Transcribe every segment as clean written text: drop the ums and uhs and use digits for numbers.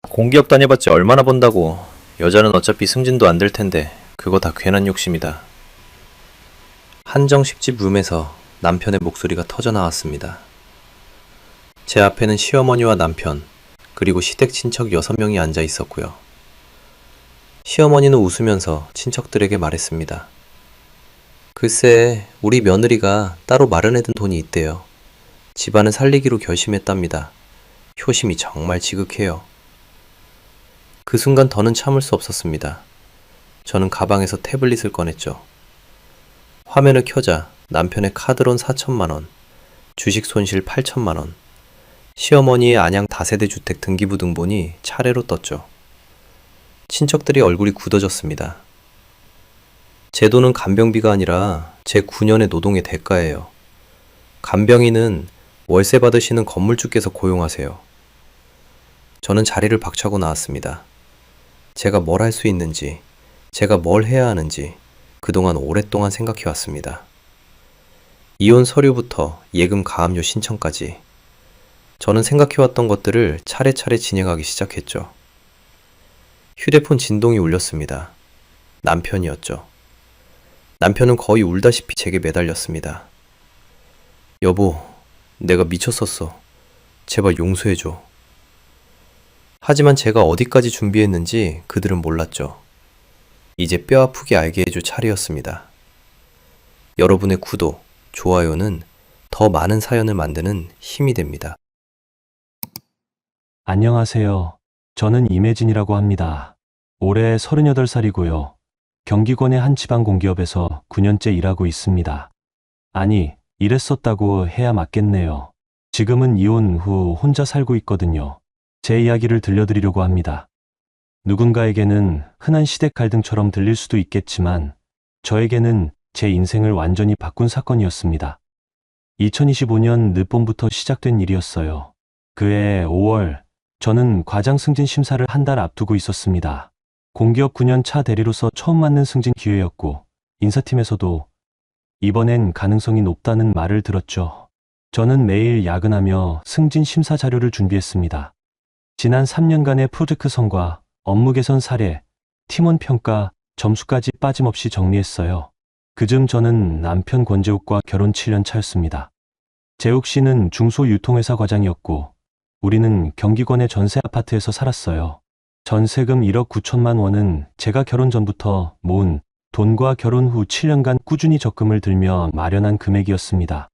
공기업 다녀봤자 얼마나 번다고. 여자는 어차피 승진도 안 될 텐데 그거 다 괜한 욕심이다. 한정식집 룸에서 남편의 목소리가 터져 나왔습니다. 제 앞에는 시어머니와 남편, 그리고 시댁 친척 6명이 앉아 있었고요. 시어머니는 웃으면서 친척들에게 말했습니다. 글쎄, 우리 며느리가 따로 마련해둔 돈이 있대요. 집안을 살리기로 결심했답니다. 효심이 정말 지극해요. 그 순간 더는 참을 수 없었습니다. 저는 가방에서 태블릿을 꺼냈죠. 화면을 켜자 남편의 카드론 4천만 원, 주식 손실 8천만 원, 시어머니의 안양 다세대 주택 등기부등본이 차례로 떴죠. 친척들이 얼굴이 굳어졌습니다. 제 돈은 간병비가 아니라 제 9년의 노동의 대가예요. 간병인은 월세 받으시는 건물주께서 고용하세요. 저는 자리를 박차고 나왔습니다. 제가 뭘 할 수 있는지, 제가 뭘 해야 하는지 그동안 오랫동안 생각해왔습니다. 이혼 서류부터 예금 가압류 신청까지 저는 생각해왔던 것들을 차례차례 진행하기 시작했죠. 휴대폰 진동이 울렸습니다. 남편이었죠. 남편은 거의 울다시피 제게 매달렸습니다. 여보, 내가 미쳤었어. 제발 용서해줘. 하지만 제가 어디까지 준비했는지 그들은 몰랐죠. 이제 뼈아프게 알게 해줄 차례였습니다. 여러분의 구독, 좋아요는 더 많은 사연을 만드는 힘이 됩니다. 안녕하세요. 저는 임혜진이라고 합니다. 올해 38살이고요. 경기권의 한 지방 공기업에서 9년째 일하고 있습니다. 아니, 일했었다고 해야 맞겠네요. 지금은 이혼 후 혼자 살고 있거든요. 제 이야기를 들려드리려고 합니다. 누군가에게는 흔한 시댁 갈등처럼 들릴 수도 있겠지만 저에게는 제 인생을 완전히 바꾼 사건이었습니다. 2025년 늦봄부터 시작된 일이었어요. 그해 5월 저는 과장 승진 심사를 한 달 앞두고 있었습니다. 공기업 9년 차 대리로서 처음 맞는 승진 기회였고 인사팀에서도 이번엔 가능성이 높다는 말을 들었죠. 저는 매일 야근하며 승진 심사 자료를 준비했습니다. 지난 3년간의 프로젝트 성과, 업무 개선 사례, 팀원 평가, 점수까지 빠짐없이 정리했어요. 그즈음 저는 남편 권재욱과 결혼 7년 차였습니다. 재욱 씨는 중소유통회사 과장이었고 우리는 경기권의 전세 아파트에서 살았어요. 전세금 1억 9천만 원은 제가 결혼 전부터 모은 돈과 결혼 후 7년간 꾸준히 적금을 들며 마련한 금액이었습니다.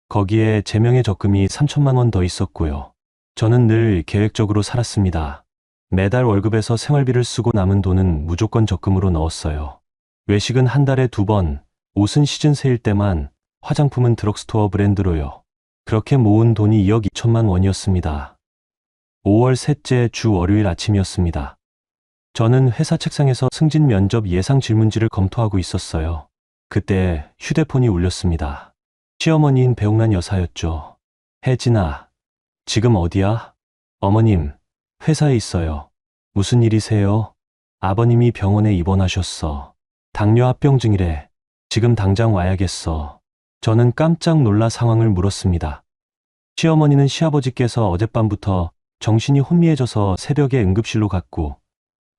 거기에 제 명의 적금이 3천만 원 더 있었고요. 저는 늘 계획적으로 살았습니다. 매달 월급에서 생활비를 쓰고 남은 돈은 무조건 적금으로 넣었어요. 외식은 한 달에 2번, 옷은 시즌 세일 때만, 화장품은 드럭스토어 브랜드로요. 그렇게 모은 돈이 2억 2천만 원이었습니다. 5월 셋째 주 월요일 아침이었습니다. 저는 회사 책상에서 승진 면접 예상 질문지를 검토하고 있었어요. 그때 휴대폰이 울렸습니다. 시어머니인 배옥란 여사였죠. 혜진아, 지금 어디야? 어머님, 회사에 있어요. 무슨 일이세요? 아버님이 병원에 입원하셨어. 당뇨 합병증이래. 지금 당장 와야겠어. 저는 깜짝 놀라 상황을 물었습니다. 시어머니는 시아버지께서 어젯밤부터 정신이 혼미해져서 새벽에 응급실로 갔고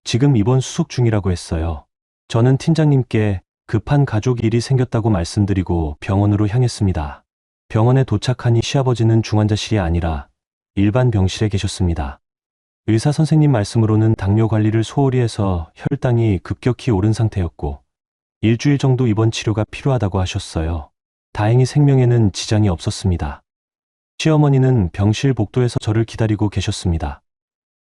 지금 입원 수속 중이라고 했어요. 저는 팀장님께 급한 가족 일이 생겼다고 말씀드리고 병원으로 향했습니다. 병원에 도착하니 시아버지는 중환자실이 아니라 일반 병실에 계셨습니다. 의사 선생님 말씀으로는 당뇨 관리를 소홀히 해서 혈당이 급격히 오른 상태였고 일주일 정도 입원 치료가 필요하다고 하셨어요. 다행히 생명에는 지장이 없었습니다. 시어머니는 병실 복도에서 저를 기다리고 계셨습니다.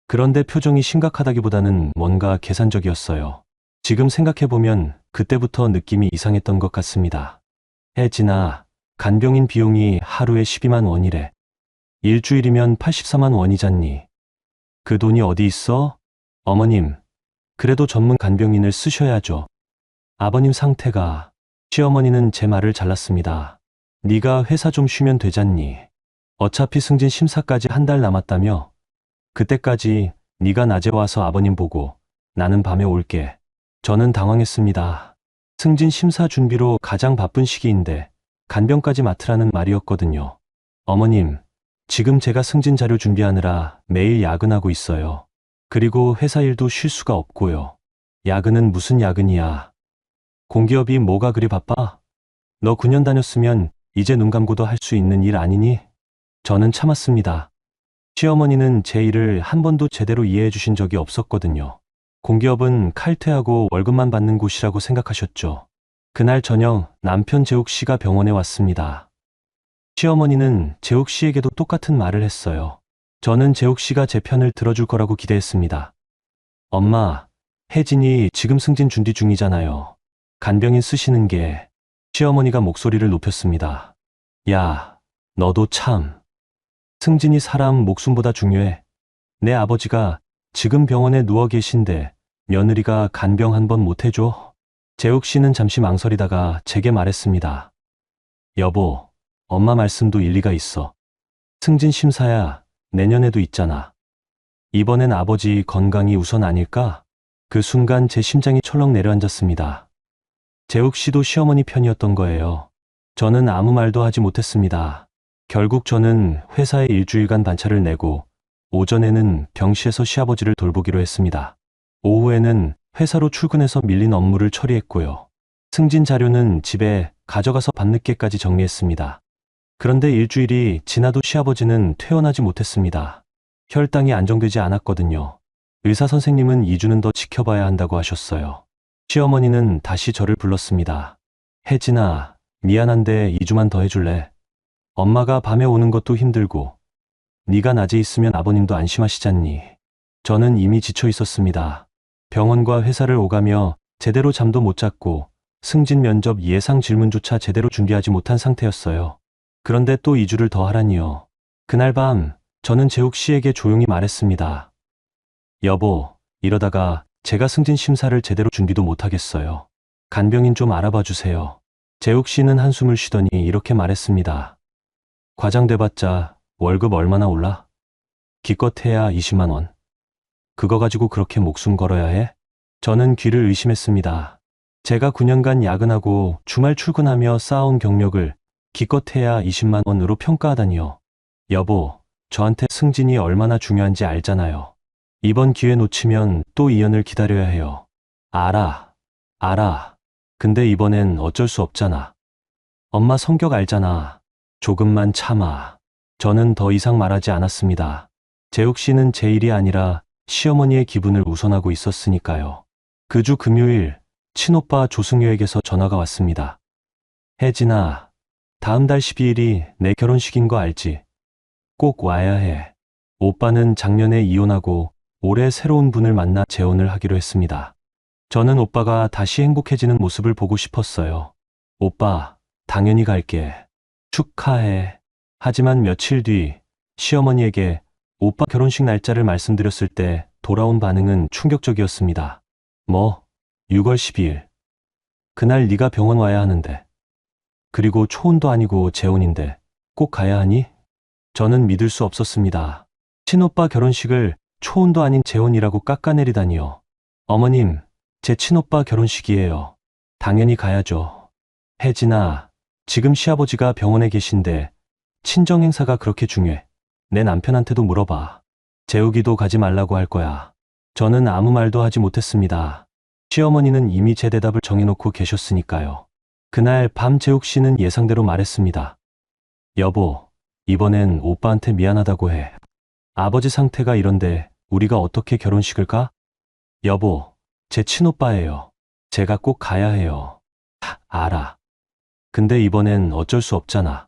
그런데 표정이 심각하다기보다는 뭔가 계산적이었어요. 지금 생각해보면 그때부터 느낌이 이상했던 것 같습니다. 혜진아, 간병인 비용이 하루에 12만 원이래. 일주일이면 84만 원이잖니. 그 돈이 어디 있어? 어머님, 그래도 전문 간병인을 쓰셔야죠. 아버님 상태가... 시어머니는 제 말을 잘랐습니다. 네가 회사 좀 쉬면 되잖니. 어차피 승진 심사까지 한 달 남았다며? 그때까지 네가 낮에 와서 아버님 보고 나는 밤에 올게. 저는 당황했습니다. 승진 심사 준비로 가장 바쁜 시기인데 간병까지 맡으라는 말이었거든요. 어머님, 지금 제가 승진 자료 준비하느라 매일 야근하고 있어요. 그리고 회사 일도 쉴 수가 없고요. 야근은 무슨 야근이야. 공기업이 뭐가 그리 바빠? 너 9년 다녔으면 이제 눈 감고도 할 수 있는 일 아니니? 저는 참았습니다. 시어머니는 제 일을 한 번도 제대로 이해해 주신 적이 없었거든요. 공기업은 칼퇴하고 월급만 받는 곳이라고 생각하셨죠. 그날 저녁 남편 재욱 씨가 병원에 왔습니다. 시어머니는 재욱 씨에게도 똑같은 말을 했어요. 저는 재욱 씨가 제 편을 들어줄 거라고 기대했습니다. 엄마, 혜진이 지금 승진 준비 중이잖아요. 간병인 쓰시는 게. 시어머니가 목소리를 높였습니다. 야, 너도 참. 승진이 사람 목숨보다 중요해. 내 아버지가 지금 병원에 누워 계신데 며느리가 간병 한 번 못 해줘? 재욱 씨는 잠시 망설이다가 제게 말했습니다. 여보, 엄마 말씀도 일리가 있어. 승진 심사야, 내년에도 있잖아. 이번엔 아버지 건강이 우선 아닐까? 그 순간 제 심장이 철렁 내려앉았습니다. 재욱 씨도 시어머니 편이었던 거예요. 저는 아무 말도 하지 못했습니다. 결국 저는 회사에 일주일간 반차를 내고 오전에는 병실에서 시아버지를 돌보기로 했습니다. 오후에는 회사로 출근해서 밀린 업무를 처리했고요. 승진 자료는 집에 가져가서 밤늦게까지 정리했습니다. 그런데 일주일이 지나도 시아버지는 퇴원하지 못했습니다. 혈당이 안정되지 않았거든요. 의사 선생님은 2주는 더 지켜봐야 한다고 하셨어요. 시어머니는 다시 저를 불렀습니다. 혜진아, 미안한데 2주만 더 해줄래? 엄마가 밤에 오는 것도 힘들고 네가 낮에 있으면 아버님도 안심하시잖니. 저는 이미 지쳐 있었습니다. 병원과 회사를 오가며 제대로 잠도 못 잤고 승진 면접 예상 질문조차 제대로 준비하지 못한 상태였어요. 그런데 또 2주를 더 하라니요. 그날 밤 저는 재욱 씨에게 조용히 말했습니다. 여보, 이러다가 제가 승진 심사를 제대로 준비도 못하겠어요. 간병인 좀 알아봐 주세요. 재욱 씨는 한숨을 쉬더니 이렇게 말했습니다. 과장돼봤자 월급 얼마나 올라? 기껏해야 20만 원. 그거 가지고 그렇게 목숨 걸어야 해? 저는 귀를 의심했습니다. 제가 9년간 야근하고 주말 출근하며 쌓아온 경력을 기껏해야 20만 원으로 평가하다니요. 여보, 저한테 승진이 얼마나 중요한지 알잖아요. 이번 기회 놓치면 또 2년을 기다려야 해요. 알아. 근데 이번엔 어쩔 수 없잖아. 엄마 성격 알잖아. 조금만 참아. 저는 더 이상 말하지 않았습니다. 재욱 씨는 제 일이 아니라 시어머니의 기분을 우선하고 있었으니까요. 그 주 금요일, 친오빠 조승효에게서 전화가 왔습니다. 혜진아, 다음 달 12일이 내 결혼식인 거 알지? 꼭 와야 해. 오빠는 작년에 이혼하고 올해 새로운 분을 만나 재혼을 하기로 했습니다. 저는 오빠가 다시 행복해지는 모습을 보고 싶었어요. 오빠, 당연히 갈게. 축하해. 하지만 며칠 뒤 시어머니에게 오빠 결혼식 날짜를 말씀드렸을 때 돌아온 반응은 충격적이었습니다. 뭐, 6월 12일. 그날 네가 병원 와야 하는데. 그리고 초혼도 아니고 재혼인데 꼭 가야 하니? 저는 믿을 수 없었습니다. 친오빠 결혼식을 초혼도 아닌 재혼이라고 깎아내리다니요. 어머님, 제 친오빠 결혼식이에요. 당연히 가야죠. 혜진아, 지금 시아버지가 병원에 계신데 친정 행사가 그렇게 중요해. 내 남편한테도 물어봐. 재욱이도 가지 말라고 할 거야. 저는 아무 말도 하지 못했습니다. 시어머니는 이미 제 대답을 정해놓고 계셨으니까요. 그날 밤 재욱 씨는 예상대로 말했습니다. 여보, 이번엔 오빠한테 미안하다고 해. 아버지 상태가 이런데 우리가 어떻게 결혼식을 가? 여보, 제 친오빠예요. 제가 꼭 가야 해요. 알아. 근데 이번엔 어쩔 수 없잖아.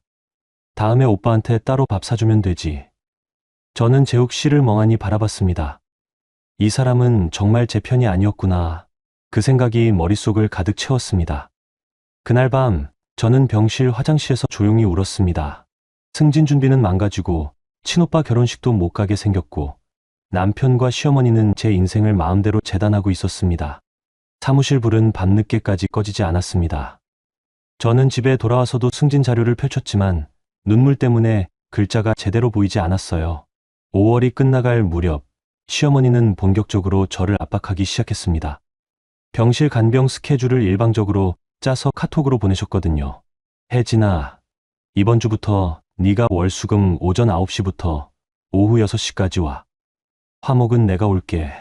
다음에 오빠한테 따로 밥 사주면 되지. 저는 재욱 씨를 멍하니 바라봤습니다. 이 사람은 정말 제 편이 아니었구나. 그 생각이 머릿속을 가득 채웠습니다. 그날 밤 저는 병실 화장실에서 조용히 울었습니다. 승진 준비는 망가지고 친오빠 결혼식도 못 가게 생겼고 남편과 시어머니는 제 인생을 마음대로 재단하고 있었습니다. 사무실 불은 밤늦게까지 꺼지지 않았습니다. 저는 집에 돌아와서도 승진 자료를 펼쳤지만 눈물 때문에 글자가 제대로 보이지 않았어요. 5월이 끝나갈 무렵 시어머니는 본격적으로 저를 압박하기 시작했습니다. 병실 간병 스케줄을 일방적으로 짜서 카톡으로 보내셨거든요. 혜진아, 이번 주부터 네가 월수금 오전 9시부터 오후 6시까지 와. 화목은 내가 올게.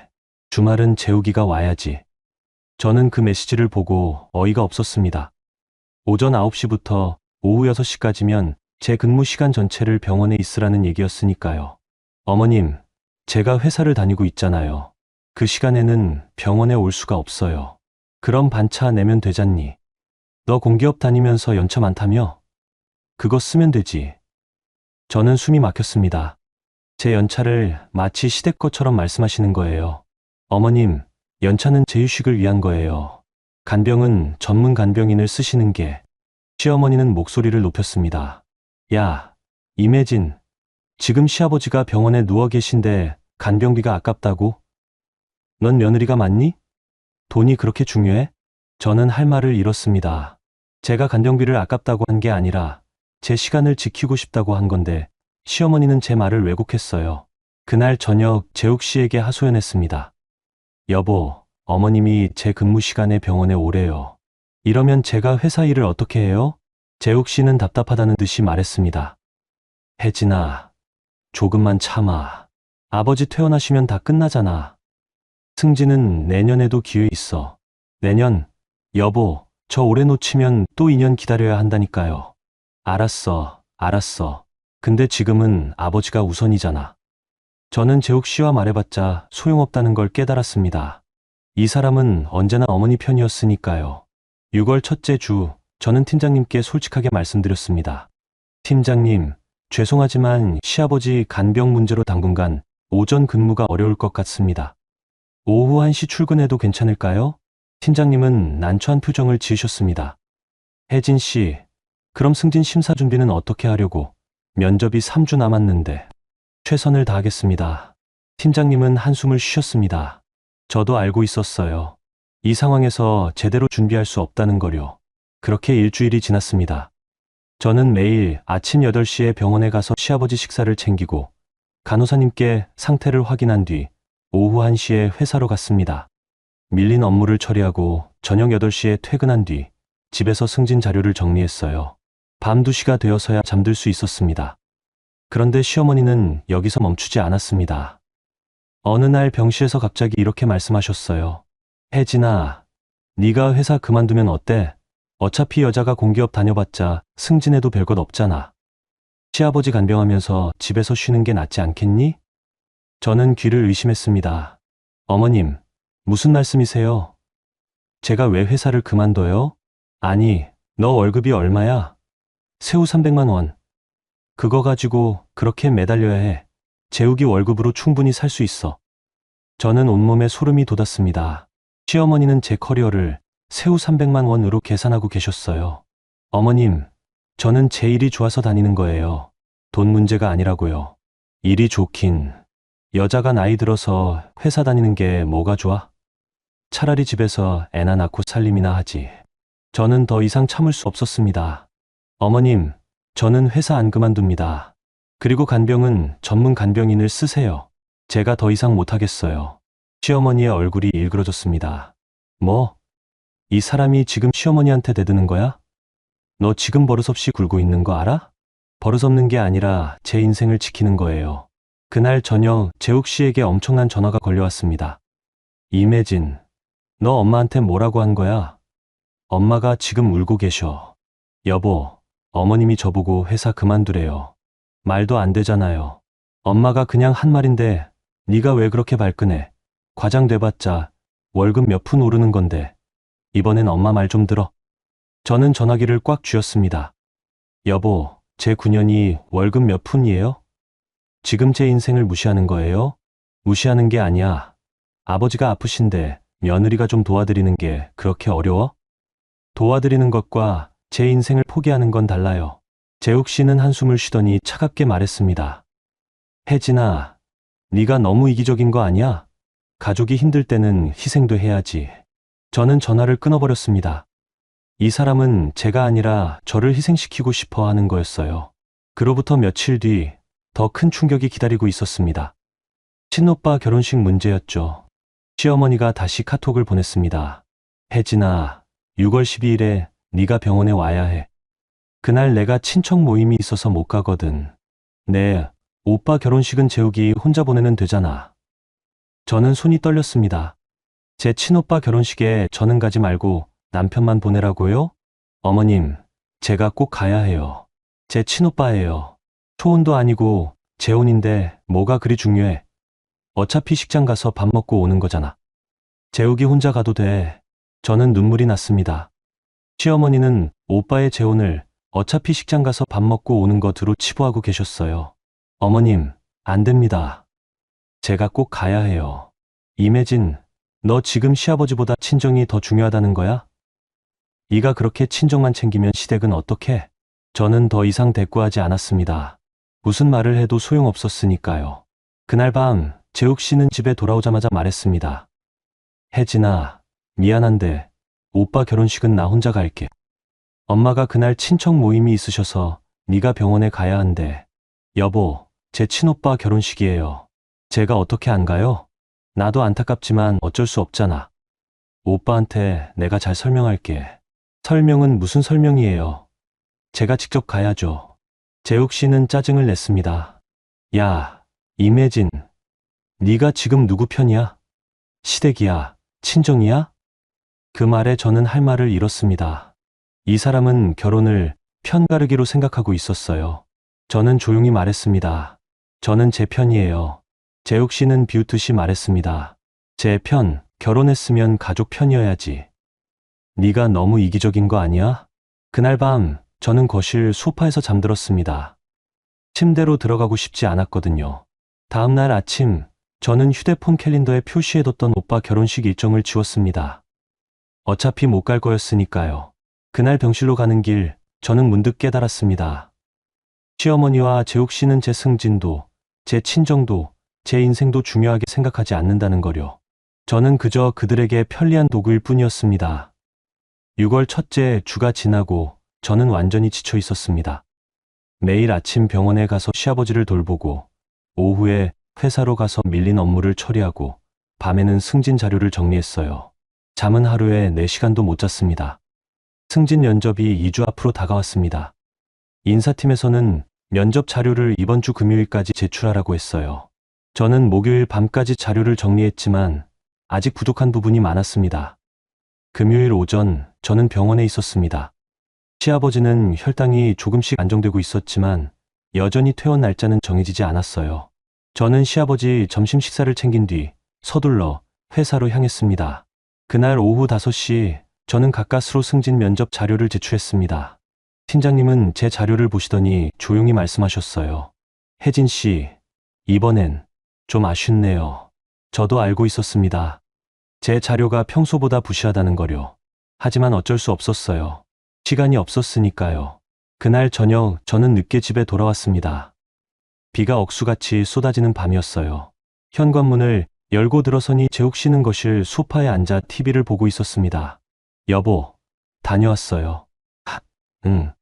주말은 재욱이가 와야지. 저는 그 메시지를 보고 어이가 없었습니다. 오전 9시부터 오후 6시까지면 제 근무 시간 전체를 병원에 있으라는 얘기였으니까요. 어머님, 제가 회사를 다니고 있잖아요. 그 시간에는 병원에 올 수가 없어요. 그럼 반차 내면 되잖니. 너 공기업 다니면서 연차 많다며? 그거 쓰면 되지. 저는 숨이 막혔습니다. 제 연차를 마치 시댁 것처럼 말씀하시는 거예요. 어머님, 연차는 제 휴식을 위한 거예요. 간병은 전문 간병인을 쓰시는 게. 시어머니는 목소리를 높였습니다. 야, 임혜진, 지금 시아버지가 병원에 누워 계신데 간병비가 아깝다고? 넌 며느리가 맞니? 돈이 그렇게 중요해? 저는 할 말을 잃었습니다. 제가 간병비를 아깝다고 한 게 아니라 제 시간을 지키고 싶다고 한 건데 시어머니는 제 말을 왜곡했어요. 그날 저녁 재욱 씨에게 하소연했습니다. 여보, 어머님이 제 근무 시간에 병원에 오래요. 이러면 제가 회사 일을 어떻게 해요? 재욱 씨는 답답하다는 듯이 말했습니다. 혜진아, 조금만 참아. 아버지 퇴원하시면 다 끝나잖아. 승진은 내년에도 기회 있어. 내년? 여보, 저 올해 놓치면 또 2년 기다려야 한다니까요. 알았어, 알았어. 근데 지금은 아버지가 우선이잖아. 저는 재욱 씨와 말해봤자 소용없다는 걸 깨달았습니다. 이 사람은 언제나 어머니 편이었으니까요. 6월 첫째 주, 저는 팀장님께 솔직하게 말씀드렸습니다. 팀장님, 죄송하지만 시아버지 간병 문제로 당분간 오전 근무가 어려울 것 같습니다. 오후 1시 출근해도 괜찮을까요? 팀장님은 난처한 표정을 지으셨습니다. 혜진 씨, 그럼 승진 심사 준비는 어떻게 하려고? 면접이 3주 남았는데. 최선을 다하겠습니다. 팀장님은 한숨을 쉬셨습니다. 저도 알고 있었어요. 이 상황에서 제대로 준비할 수 없다는 거요. 그렇게 일주일이 지났습니다. 저는 매일 아침 8시에 병원에 가서 시아버지 식사를 챙기고 간호사님께 상태를 확인한 뒤 오후 1시에 회사로 갔습니다. 밀린 업무를 처리하고 저녁 8시에 퇴근한 뒤 집에서 승진 자료를 정리했어요. 밤 2시가 되어서야 잠들 수 있었습니다. 그런데 시어머니는 여기서 멈추지 않았습니다. 어느 날 병실에서 갑자기 이렇게 말씀하셨어요. 혜진아, 네가 회사 그만두면 어때? 어차피 여자가 공기업 다녀봤자 승진해도 별것 없잖아. 시아버지 간병하면서 집에서 쉬는 게 낫지 않겠니? 저는 귀를 의심했습니다. 어머님, 무슨 말씀이세요? 제가 왜 회사를 그만둬요? 아니, 너 월급이 얼마야? 세후 300만 원. 그거 가지고 그렇게 매달려야 해. 재욱이 월급으로 충분히 살 수 있어. 저는 온몸에 소름이 돋았습니다. 시어머니는 제 커리어를 세후 300만 원으로 계산하고 계셨어요. 어머님, 저는 제 일이 좋아서 다니는 거예요. 돈 문제가 아니라고요. 일이 좋긴. 여자가 나이 들어서 회사 다니는 게 뭐가 좋아? 차라리 집에서 애나 낳고 살림이나 하지. 저는 더 이상 참을 수 없었습니다. 어머님, 저는 회사 안 그만둡니다. 그리고 간병은 전문 간병인을 쓰세요. 제가 더 이상 못하겠어요. 시어머니의 얼굴이 일그러졌습니다. 뭐? 이 사람이 지금 시어머니한테 대드는 거야? 너 지금 버릇없이 굴고 있는 거 알아? 버릇없는 게 아니라 제 인생을 지키는 거예요. 그날 저녁 재욱 씨에게 엄청난 전화가 걸려왔습니다. 임혜진, 너 엄마한테 뭐라고 한 거야? 엄마가 지금 울고 계셔. 여보, 어머님이 저보고 회사 그만두래요. 말도 안 되잖아요. 엄마가 그냥 한 말인데 네가 왜 그렇게 발끈해? 과장돼봤자 월급 몇 푼 오르는 건데. 이번엔 엄마 말 좀 들어. 저는 전화기를 꽉 쥐었습니다. 여보, 제 9년이 월급 몇 푼이에요? 지금 제 인생을 무시하는 거예요? 무시하는 게 아니야. 아버지가 아프신데 며느리가 좀 도와드리는 게 그렇게 어려워? 도와드리는 것과 제 인생을 포기하는 건 달라요. 재욱 씨는 한숨을 쉬더니 차갑게 말했습니다. 혜진아, 네가 너무 이기적인 거 아니야? 가족이 힘들 때는 희생도 해야지. 저는 전화를 끊어버렸습니다. 이 사람은 제가 아니라 저를 희생시키고 싶어 하는 거였어요. 그로부터 며칠 뒤 더 큰 충격이 기다리고 있었습니다. 친오빠 결혼식 문제였죠. 시어머니가 다시 카톡을 보냈습니다. 혜진아, 6월 12일에 네가 병원에 와야 해. 그날 내가 친척 모임이 있어서 못 가거든. 네, 오빠 결혼식은 재욱이 혼자 보내면 되잖아. 저는 손이 떨렸습니다. 제 친오빠 결혼식에 저는 가지 말고 남편만 보내라고요? 어머님, 제가 꼭 가야 해요. 제 친오빠예요. 초혼도 아니고 재혼인데 뭐가 그리 중요해. 어차피 식장 가서 밥 먹고 오는 거잖아. 재욱이 혼자 가도 돼. 저는 눈물이 났습니다. 시어머니는 오빠의 재혼을 어차피 식장 가서 밥 먹고 오는 것으로 치부하고 계셨어요. 어머님, 안 됩니다. 제가 꼭 가야 해요. 임혜진, 너 지금 시아버지보다 친정이 더 중요하다는 거야? 네가 그렇게 친정만 챙기면 시댁은 어떡해? 저는 더 이상 대꾸하지 않았습니다. 무슨 말을 해도 소용없었으니까요. 그날 밤 재욱 씨는 집에 돌아오자마자 말했습니다. 혜진아, 미안한데 오빠 결혼식은 나 혼자 갈게. 엄마가 그날 친척 모임이 있으셔서 네가 병원에 가야 한대. 여보, 제 친오빠 결혼식이에요. 제가 어떻게 안 가요? 나도 안타깝지만 어쩔 수 없잖아. 오빠한테 내가 잘 설명할게. 설명은 무슨 설명이에요? 제가 직접 가야죠. 재욱 씨는 짜증을 냈습니다. 야, 임혜진, 네가 지금 누구 편이야? 시댁이야? 친정이야? 그 말에 저는 할 말을 잃었습니다. 이 사람은 결혼을 편가르기로 생각하고 있었어요. 저는 조용히 말했습니다. 저는 제 편이에요. 재욱 씨는 비웃듯이 말했습니다. 제 편, 결혼했으면 가족 편이어야지. 네가 너무 이기적인 거 아니야? 그날 밤 저는 거실 소파에서 잠들었습니다. 침대로 들어가고 싶지 않았거든요. 다음 날 아침 저는 휴대폰 캘린더에 표시해뒀던 오빠 결혼식 일정을 지웠습니다. 어차피 못 갈 거였으니까요. 그날 병실로 가는 길 저는 문득 깨달았습니다. 시어머니와 재욱 씨는 제 승진도, 제 친정도, 제 인생도 중요하게 생각하지 않는다는 거요. 저는 그저 그들에게 편리한 도구일 뿐이었습니다. 6월 첫째 주가 지나고 저는 완전히 지쳐 있었습니다. 매일 아침 병원에 가서 시아버지를 돌보고 오후에 회사로 가서 밀린 업무를 처리하고 밤에는 승진 자료를 정리했어요. 잠은 하루에 4시간도 못 잤습니다. 승진 면접이 2주 앞으로 다가왔습니다. 인사팀에서는 면접 자료를 이번 주 금요일까지 제출하라고 했어요. 저는 목요일 밤까지 자료를 정리했지만 아직 부족한 부분이 많았습니다. 금요일 오전 저는 병원에 있었습니다. 시아버지는 혈당이 조금씩 안정되고 있었지만 여전히 퇴원 날짜는 정해지지 않았어요. 저는 시아버지 점심 식사를 챙긴 뒤 서둘러 회사로 향했습니다. 그날 오후 5시 저는 가까스로 승진 면접 자료를 제출했습니다. 팀장님은 제 자료를 보시더니 조용히 말씀하셨어요. 혜진 씨, 이번엔 좀 아쉽네요. 저도 알고 있었습니다. 제 자료가 평소보다 부실하다는 거요. 하지만 어쩔 수 없었어요. 시간이 없었으니까요. 그날 저녁 저는 늦게 집에 돌아왔습니다. 비가 억수같이 쏟아지는 밤이었어요. 현관문을 열고 들어서니 재욱 씨는 거실 소파에 앉아 TV를 보고 있었습니다. 여보, 다녀왔어요. 응.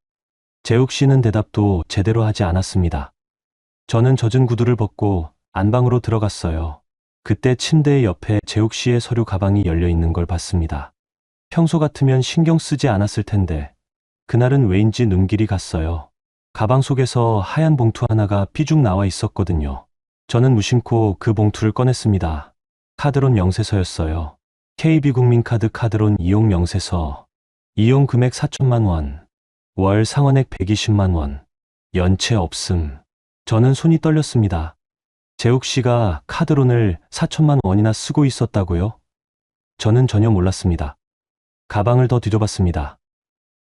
재욱 씨는 대답도 제대로 하지 않았습니다. 저는 젖은 구두를 벗고 안방으로 들어갔어요. 그때 침대 옆에 재욱 씨의 서류 가방이 열려 있는 걸 봤습니다. 평소 같으면 신경 쓰지 않았을 텐데 그날은 왜인지 눈길이 갔어요. 가방 속에서 하얀 봉투 하나가 삐죽 나와 있었거든요. 저는 무심코 그 봉투를 꺼냈습니다. 카드론 명세서였어요. KB국민카드 카드론 이용 명세서. 이용 금액 4천만 원. 월 상환액 120만 원. 연체 없음. 저는 손이 떨렸습니다. 재욱 씨가 카드론을 4천만 원이나 쓰고 있었다고요? 저는 전혀 몰랐습니다. 가방을 더 뒤져봤습니다.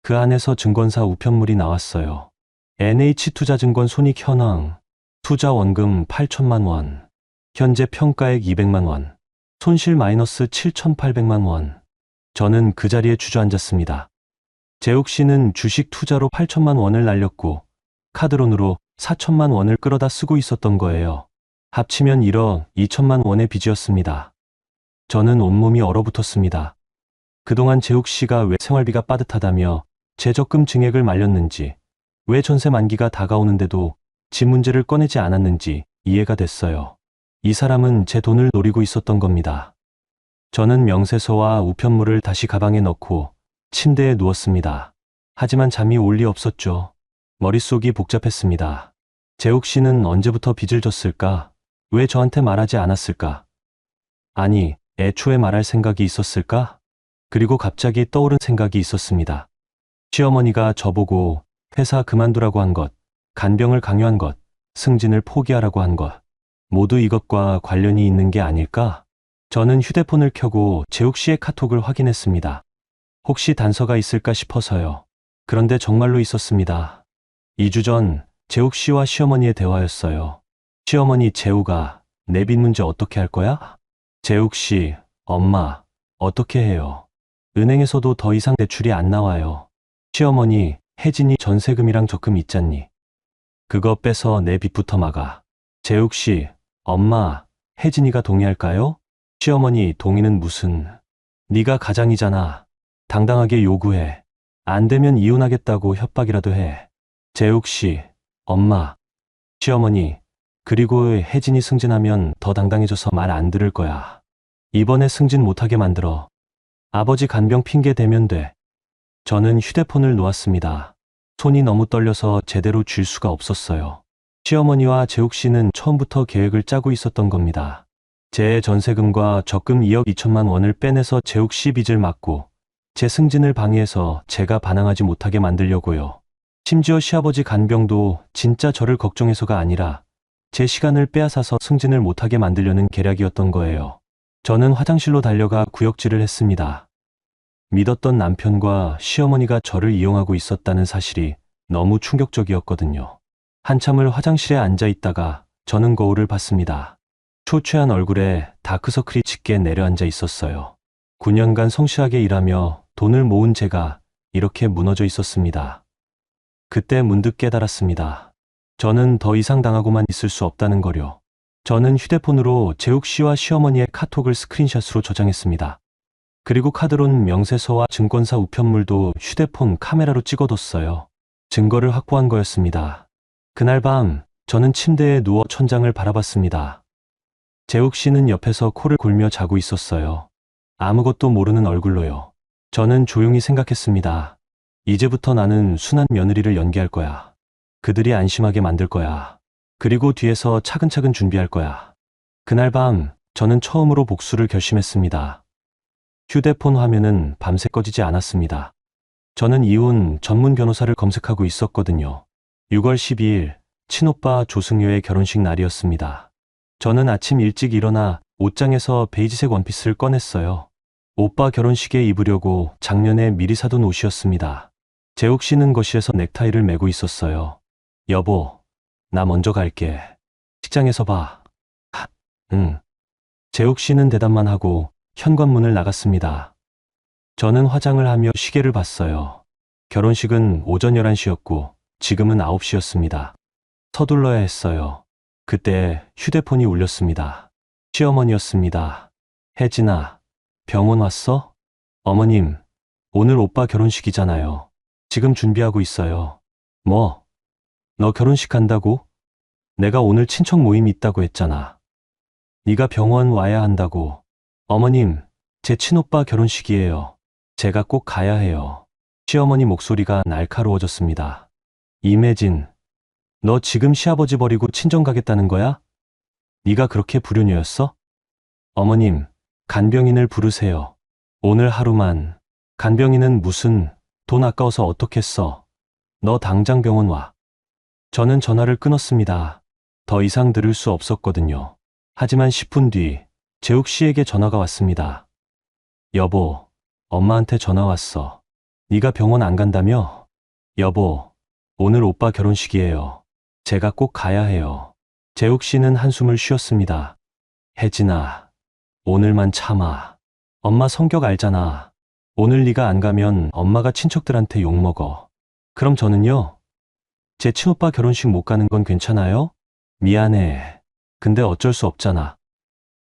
그 안에서 증권사 우편물이 나왔어요. NH투자증권 손익 현황, 투자 원금 8천만 원, 현재 평가액 200만 원, 손실 마이너스 7,800만 원. 저는 그 자리에 주저앉았습니다. 재욱 씨는 주식 투자로 8천만 원을 날렸고 카드론으로 4천만 원을 끌어다 쓰고 있었던 거예요. 합치면 1억 2천만 원의 빚이었습니다. 저는 온몸이 얼어붙었습니다. 그동안 재욱 씨가 왜 생활비가 빠듯하다며 제 적금 증액을 말렸는지, 왜 전세 만기가 다가오는데도 집 문제를 꺼내지 않았는지 이해가 됐어요. 이 사람은 제 돈을 노리고 있었던 겁니다. 저는 명세서와 우편물을 다시 가방에 넣고 침대에 누웠습니다. 하지만 잠이 올 리 없었죠. 머릿속이 복잡했습니다. 재욱 씨는 언제부터 빚을 졌을까? 왜 저한테 말하지 않았을까? 아니, 애초에 말할 생각이 있었을까? 그리고 갑자기 떠오른 생각이 있었습니다. 시어머니가 저보고 회사 그만두라고 한 것, 간병을 강요한 것, 승진을 포기하라고 한 것, 모두 이것과 관련이 있는 게 아닐까? 저는 휴대폰을 켜고 재욱 씨의 카톡을 확인했습니다. 혹시 단서가 있을까 싶어서요. 그런데 정말로 있었습니다. 2주 전 재욱 씨와 시어머니의 대화였어요. 시어머니 재욱아, 내 빚 문제 어떻게 할 거야? 재욱 씨, 엄마, 어떻게 해요? 은행에서도 더 이상 대출이 안 나와요. 시어머니, 혜진이 전세금이랑 적금 있잖니. 그거 빼서 내 빚부터 막아. 재욱 씨, 엄마, 혜진이가 동의할까요? 시어머니, 동의는 무슨. 네가 가장이잖아. 당당하게 요구해. 안 되면 이혼하겠다고 협박이라도 해. 재욱 씨, 엄마, 시어머니, 그리고 혜진이 승진하면 더 당당해져서 말 안 들을 거야. 이번에 승진 못하게 만들어. 아버지 간병 핑계 대면 돼. 저는 휴대폰을 놓았습니다. 손이 너무 떨려서 제대로 쥘 수가 없었어요. 시어머니와 재욱 씨는 처음부터 계획을 짜고 있었던 겁니다. 제 전세금과 적금 2억 2천만 원을 빼내서 재욱 씨 빚을 막고 제 승진을 방해해서 제가 반항하지 못하게 만들려고요. 심지어 시아버지 간병도 진짜 저를 걱정해서가 아니라 제 시간을 빼앗아서 승진을 못하게 만들려는 계략이었던 거예요. 저는 화장실로 달려가 구역질을 했습니다. 믿었던 남편과 시어머니가 저를 이용하고 있었다는 사실이 너무 충격적이었거든요. 한참을 화장실에 앉아 있다가 저는 거울을 봤습니다. 초췌한 얼굴에 다크서클이 짙게 내려앉아 있었어요. 9년간 성실하게 일하며 돈을 모은 제가 이렇게 무너져 있었습니다. 그때 문득 깨달았습니다. 저는 더 이상 당하고만 있을 수 없다는 거요. 저는 휴대폰으로 재욱 씨와 시어머니의 카톡을 스크린샷으로 저장했습니다. 그리고 카드론 명세서와 증권사 우편물도 휴대폰 카메라로 찍어뒀어요. 증거를 확보한 거였습니다. 그날 밤 저는 침대에 누워 천장을 바라봤습니다. 재욱 씨는 옆에서 코를 골며 자고 있었어요. 아무것도 모르는 얼굴로요. 저는 조용히 생각했습니다. 이제부터 나는 순한 며느리를 연기할 거야. 그들이 안심하게 만들 거야. 그리고 뒤에서 차근차근 준비할 거야. 그날 밤 저는 처음으로 복수를 결심했습니다. 휴대폰 화면은 밤새 꺼지지 않았습니다. 저는 이혼 전문 변호사를 검색하고 있었거든요. 6월 12일 친오빠 조승효의 결혼식 날이었습니다. 저는 아침 일찍 일어나 옷장에서 베이지색 원피스를 꺼냈어요. 오빠 결혼식에 입으려고 작년에 미리 사둔 옷이었습니다. 재욱 씨는 거실에서 넥타이를 매고 있었어요. 여보, 나 먼저 갈게. 식장에서 봐. 응. 재욱 씨는 대답만 하고 현관문을 나갔습니다. 저는 화장을 하며 시계를 봤어요. 결혼식은 오전 11시였고 지금은 9시였습니다. 서둘러야 했어요. 그때 휴대폰이 울렸습니다. 시어머니였습니다. 혜진아, 병원 왔어? 어머님, 오늘 오빠 결혼식이잖아요. 지금 준비하고 있어요. 뭐? 너 결혼식 간다고? 내가 오늘 친척 모임 있다고 했잖아. 네가 병원 와야 한다고. 어머님, 제 친오빠 결혼식이에요. 제가 꼭 가야 해요. 시어머니 목소리가 날카로워졌습니다. 임혜진, 너 지금 시아버지 버리고 친정 가겠다는 거야? 네가 그렇게 불효녀였어? 어머님, 간병인을 부르세요. 오늘 하루만. 간병인은 무슨, 돈 아까워서 어떻겠어. 너 당장 병원 와. 저는 전화를 끊었습니다. 더 이상 들을 수 없었거든요. 하지만 10분 뒤 재욱 씨에게 전화가 왔습니다. 여보, 엄마한테 전화 왔어. 네가 병원 안 간다며? 여보, 오늘 오빠 결혼식이에요. 제가 꼭 가야 해요. 재욱 씨는 한숨을 쉬었습니다. 혜진아, 오늘만 참아. 엄마 성격 알잖아. 오늘 네가 안 가면 엄마가 친척들한테 욕먹어. 그럼 저는요? 제 친오빠 결혼식 못 가는 건 괜찮아요? 미안해. 근데 어쩔 수 없잖아.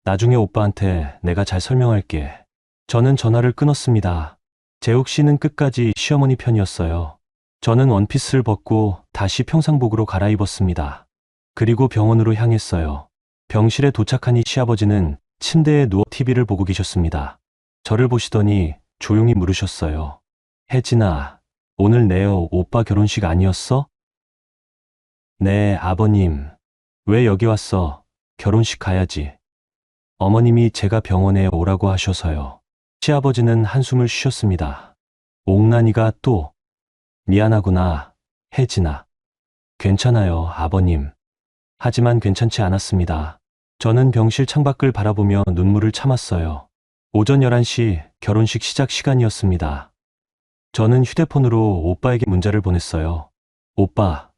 나중에 오빠한테 내가 잘 설명할게. 저는 전화를 끊었습니다. 재욱 씨는 끝까지 시어머니 편이었어요. 저는 원피스를 벗고 다시 평상복으로 갈아입었습니다. 그리고 병원으로 향했어요. 병실에 도착하니 시아버지는 침대에 누워 TV를 보고 계셨습니다. 저를 보시더니 조용히 물으셨어요. 혜진아, 오늘 네오 오빠 결혼식 아니었어? 네, 아버님. 왜 여기 왔어? 결혼식 가야지. 어머님이 제가 병원에 오라고 하셔서요. 시아버지는 한숨을 쉬셨습니다. 옥란이가 또 미안하구나, 혜진아. 괜찮아요, 아버님. 하지만 괜찮지 않았습니다. 저는 병실 창밖을 바라보며 눈물을 참았어요. 오전 11시 결혼식 시작 시간이었습니다. 저는 휴대폰으로 오빠에게 문자를 보냈어요. 오빠,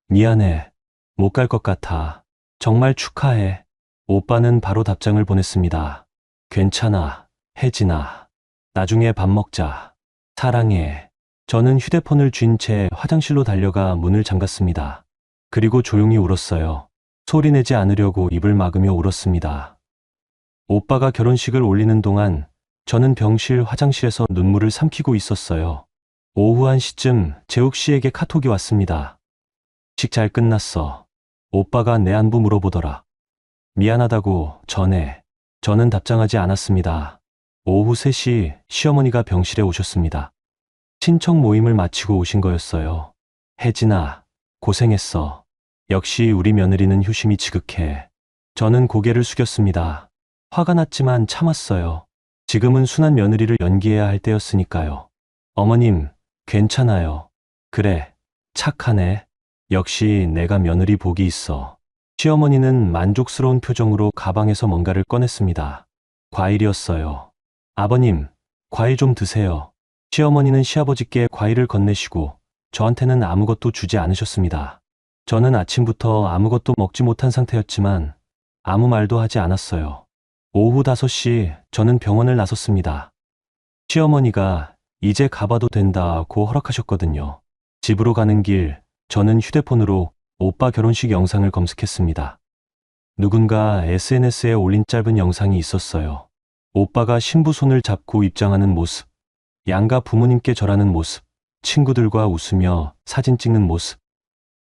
미안해. 못 갈 것 같아. 정말 축하해. 오빠는 바로 답장을 보냈습니다. 괜찮아, 혜진아. 나중에 밥 먹자. 사랑해. 저는 휴대폰을 쥔 채 화장실로 달려가 문을 잠갔습니다. 그리고 조용히 울었어요. 소리내지 않으려고 입을 막으며 울었습니다. 오빠가 결혼식을 올리는 동안 저는 병실 화장실에서 눈물을 삼키고 있었어요. 오후 1시쯤 재욱 씨에게 카톡이 왔습니다. 식 잘 끝났어. 오빠가 내 안부 물어보더라. 미안하다고 전해. 저는 답장하지 않았습니다. 오후 3시 시어머니가 병실에 오셨습니다. 친척 모임을 마치고 오신 거였어요. 혜진아, 고생했어. 역시 우리 며느리는 효심이 지극해. 저는 고개를 숙였습니다. 화가 났지만 참았어요. 지금은 순한 며느리를 연기해야 할 때였으니까요. 어머님, 괜찮아요. 그래, 착하네. 역시 내가 며느리 복이 있어. 시어머니는 만족스러운 표정으로 가방에서 뭔가를 꺼냈습니다. 과일이었어요. 아버님, 과일 좀 드세요. 시어머니는 시아버지께 과일을 건네시고 저한테는 아무것도 주지 않으셨습니다. 저는 아침부터 아무것도 먹지 못한 상태였지만 아무 말도 하지 않았어요. 오후 5시 저는 병원을 나섰습니다. 시어머니가 이제 가봐도 된다고 허락하셨거든요. 집으로 가는 길 저는 휴대폰으로 오빠 결혼식 영상을 검색했습니다. 누군가 SNS에 올린 짧은 영상이 있었어요. 오빠가 신부 손을 잡고 입장하는 모습, 양가 부모님께 절하는 모습, 친구들과 웃으며 사진 찍는 모습.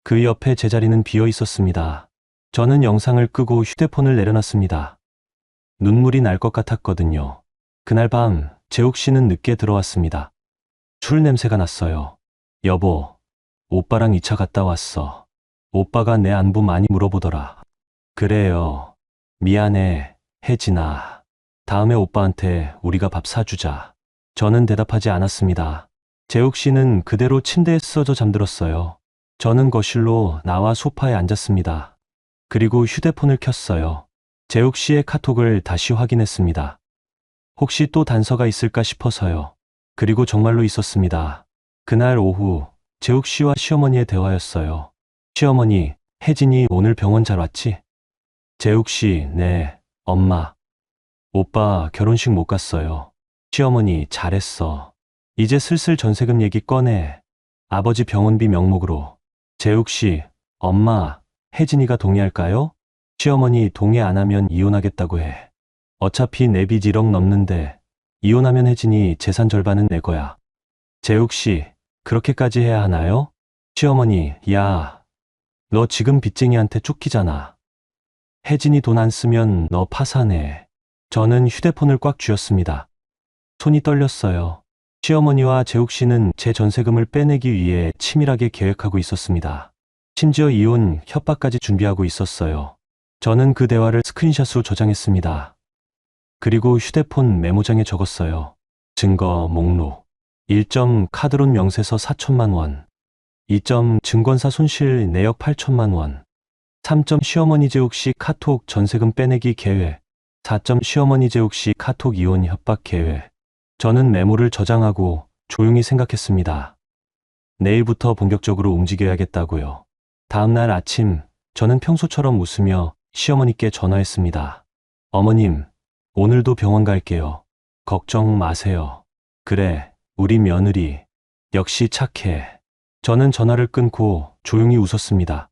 그 옆에 제자리는 비어 있었습니다. 저는 영상을 끄고 휴대폰을 내려놨습니다. 눈물이 날 것 같았거든요. 그날 밤 재욱 씨는 늦게 들어왔습니다. 술 냄새가 났어요. 여보, 오빠랑 2차 갔다 왔어. 오빠가 내 안부 많이 물어보더라. 그래요. 미안해, 혜진아. 다음에 오빠한테 우리가 밥 사주자. 저는 대답하지 않았습니다. 재욱 씨는 그대로 침대에 쓰러져 잠들었어요. 저는 거실로 나와 소파에 앉았습니다. 그리고 휴대폰을 켰어요. 재욱 씨의 카톡을 다시 확인했습니다. 혹시 또 단서가 있을까 싶어서요. 그리고 정말로 있었습니다. 그날 오후 재욱 씨와 시어머니의 대화였어요. 시어머니, 혜진이 오늘 병원 잘 왔지? 재욱 씨, 네, 엄마. 오빠 결혼식 못 갔어요. 시어머니, 잘했어. 이제 슬슬 전세금 얘기 꺼내. 아버지 병원비 명목으로. 재욱 씨, 엄마, 혜진이가 동의할까요? 시어머니, 동의 안 하면 이혼하겠다고 해. 어차피 내 빚 1억 넘는데 이혼하면 혜진이 재산 절반은 내 거야. 재욱 씨, 그렇게까지 해야 하나요? 시어머니, 야, 너 지금 빚쟁이한테 쫓기잖아. 혜진이 돈 안 쓰면 너 파산해. 저는 휴대폰을 꽉 쥐었습니다. 손이 떨렸어요. 시어머니와 재욱 씨는 제 전세금을 빼내기 위해 치밀하게 계획하고 있었습니다. 심지어 이혼 협박까지 준비하고 있었어요. 저는 그 대화를 스크린샷으로 저장했습니다. 그리고 휴대폰 메모장에 적었어요. 증거 목록. 1점 카드론 명세서 4천만 원. 2점 증권사 손실 내역 8천만 원. 3점 시어머니 재욱 씨 카톡 전세금 빼내기 계획. 4점 시어머니 재욱 씨 카톡 이혼 협박 계획. 저는 메모를 저장하고 조용히 생각했습니다. 내일부터 본격적으로 움직여야겠다고요. 다음날 아침 저는 평소처럼 웃으며 시어머니께 전화했습니다. 어머님, 오늘도 병원 갈게요. 걱정 마세요. 그래, 우리 며느리 역시 착해. 저는 전화를 끊고 조용히 웃었습니다.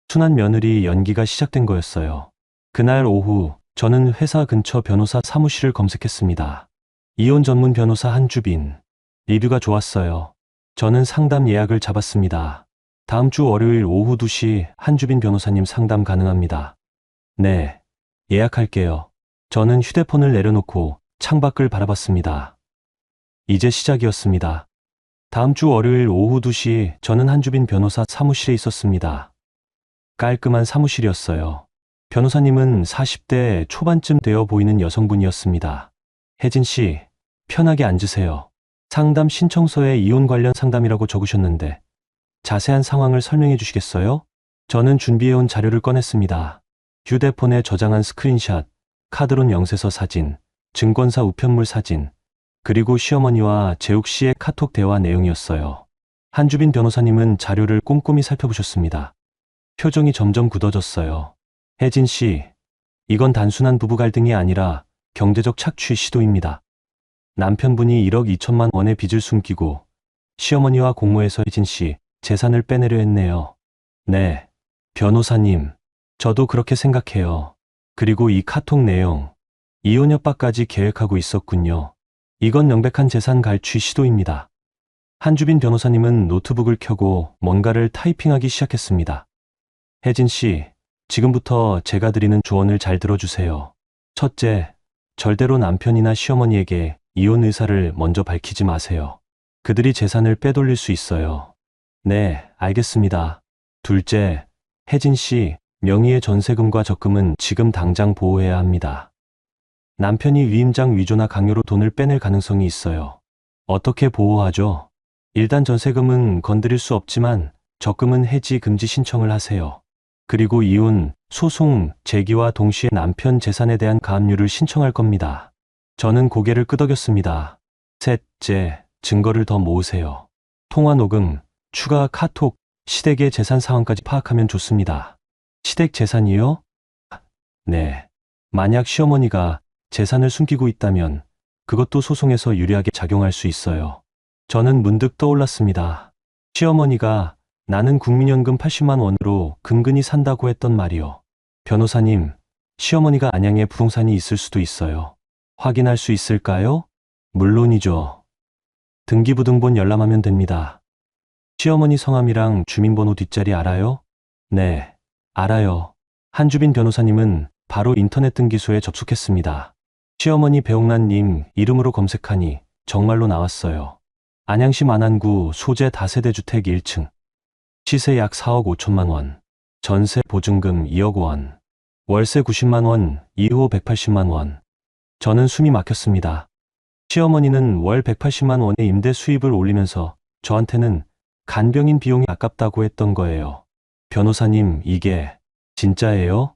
순한 며느리 연기가 시작된 거였어요. 그날 오후 저는 회사 근처 변호사 사무실을 검색했습니다. 이혼 전문 변호사 한주빈. 리뷰가 좋았어요. 저는 상담 예약을 잡았습니다. 다음 주 월요일 오후 2시 한주빈 변호사님 상담 가능합니다. 네, 예약할게요. 저는 휴대폰을 내려놓고 창밖을 바라봤습니다. 이제 시작이었습니다. 다음 주 월요일 오후 2시 저는 한주빈 변호사 사무실에 있었습니다. 깔끔한 사무실이었어요. 변호사님은 40대 초반쯤 되어 보이는 여성분이었습니다. 혜진 씨, 편하게 앉으세요. 상담 신청서에 이혼 관련 상담이라고 적으셨는데 자세한 상황을 설명해 주시겠어요? 저는 준비해온 자료를 꺼냈습니다. 휴대폰에 저장한 스크린샷, 카드론 영세서 사진, 증권사 우편물 사진, 그리고 시어머니와 재욱 씨의 카톡 대화 내용이었어요. 한주빈 변호사님은 자료를 꼼꼼히 살펴보셨습니다. 표정이 점점 굳어졌어요. 혜진 씨, 이건 단순한 부부 갈등이 아니라 경제적 착취 시도입니다. 남편분이 1억 2천만 원의 빚을 숨기고 시어머니와 공모해서 혜진 씨 재산을 빼내려 했네요. 네, 변호사님, 저도 그렇게 생각해요. 그리고 이 카톡 내용, 이혼 협박까지 계획하고 있었군요. 이건 명백한 재산 갈취 시도입니다. 한주빈 변호사님은 노트북을 켜고 뭔가를 타이핑하기 시작했습니다. 혜진 씨, 지금부터 제가 드리는 조언을 잘 들어주세요. 첫째, 절대로 남편이나 시어머니에게 이혼 의사를 먼저 밝히지 마세요. 그들이 재산을 빼돌릴 수 있어요. 네, 알겠습니다. 둘째, 혜진 씨, 명의의 전세금과 적금은 지금 당장 보호해야 합니다. 남편이 위임장 위조나 강요로 돈을 빼낼 가능성이 있어요. 어떻게 보호하죠? 일단 전세금은 건드릴 수 없지만 적금은 해지 금지 신청을 하세요. 그리고 이혼, 소송 제기와 동시에 남편 재산에 대한 가압류를 신청할 겁니다. 저는 고개를 끄덕였습니다. 셋째, 증거를 더 모으세요. 통화 녹음, 추가 카톡, 시댁의 재산 상황까지 파악하면 좋습니다. 시댁 재산이요? 네. 만약 시어머니가 재산을 숨기고 있다면 그것도 소송에서 유리하게 작용할 수 있어요. 저는 문득 떠올랐습니다. 시어머니가 나는 국민연금 80만 원으로 근근히 산다고 했던 말이요. 변호사님, 시어머니가 안양에 부동산이 있을 수도 있어요. 확인할 수 있을까요? 물론이죠. 등기부등본 열람하면 됩니다. 시어머니 성함이랑 주민번호 뒷자리 알아요? 네, 알아요. 한주빈 변호사님은 바로 인터넷 등기소에 접속했습니다. 시어머니 배옥란님 이름으로 검색하니 정말로 나왔어요. 안양시 만안구 소재 다세대 주택 1층. 시세 약 4억 5천만 원. 전세 보증금 2억 원. 월세 90만 원, 이후 180만 원. 저는 숨이 막혔습니다. 시어머니는 월 180만 원의 임대 수입을 올리면서 저한테는 간병인 비용이 아깝다고 했던 거예요. 변호사님, 이게 진짜예요?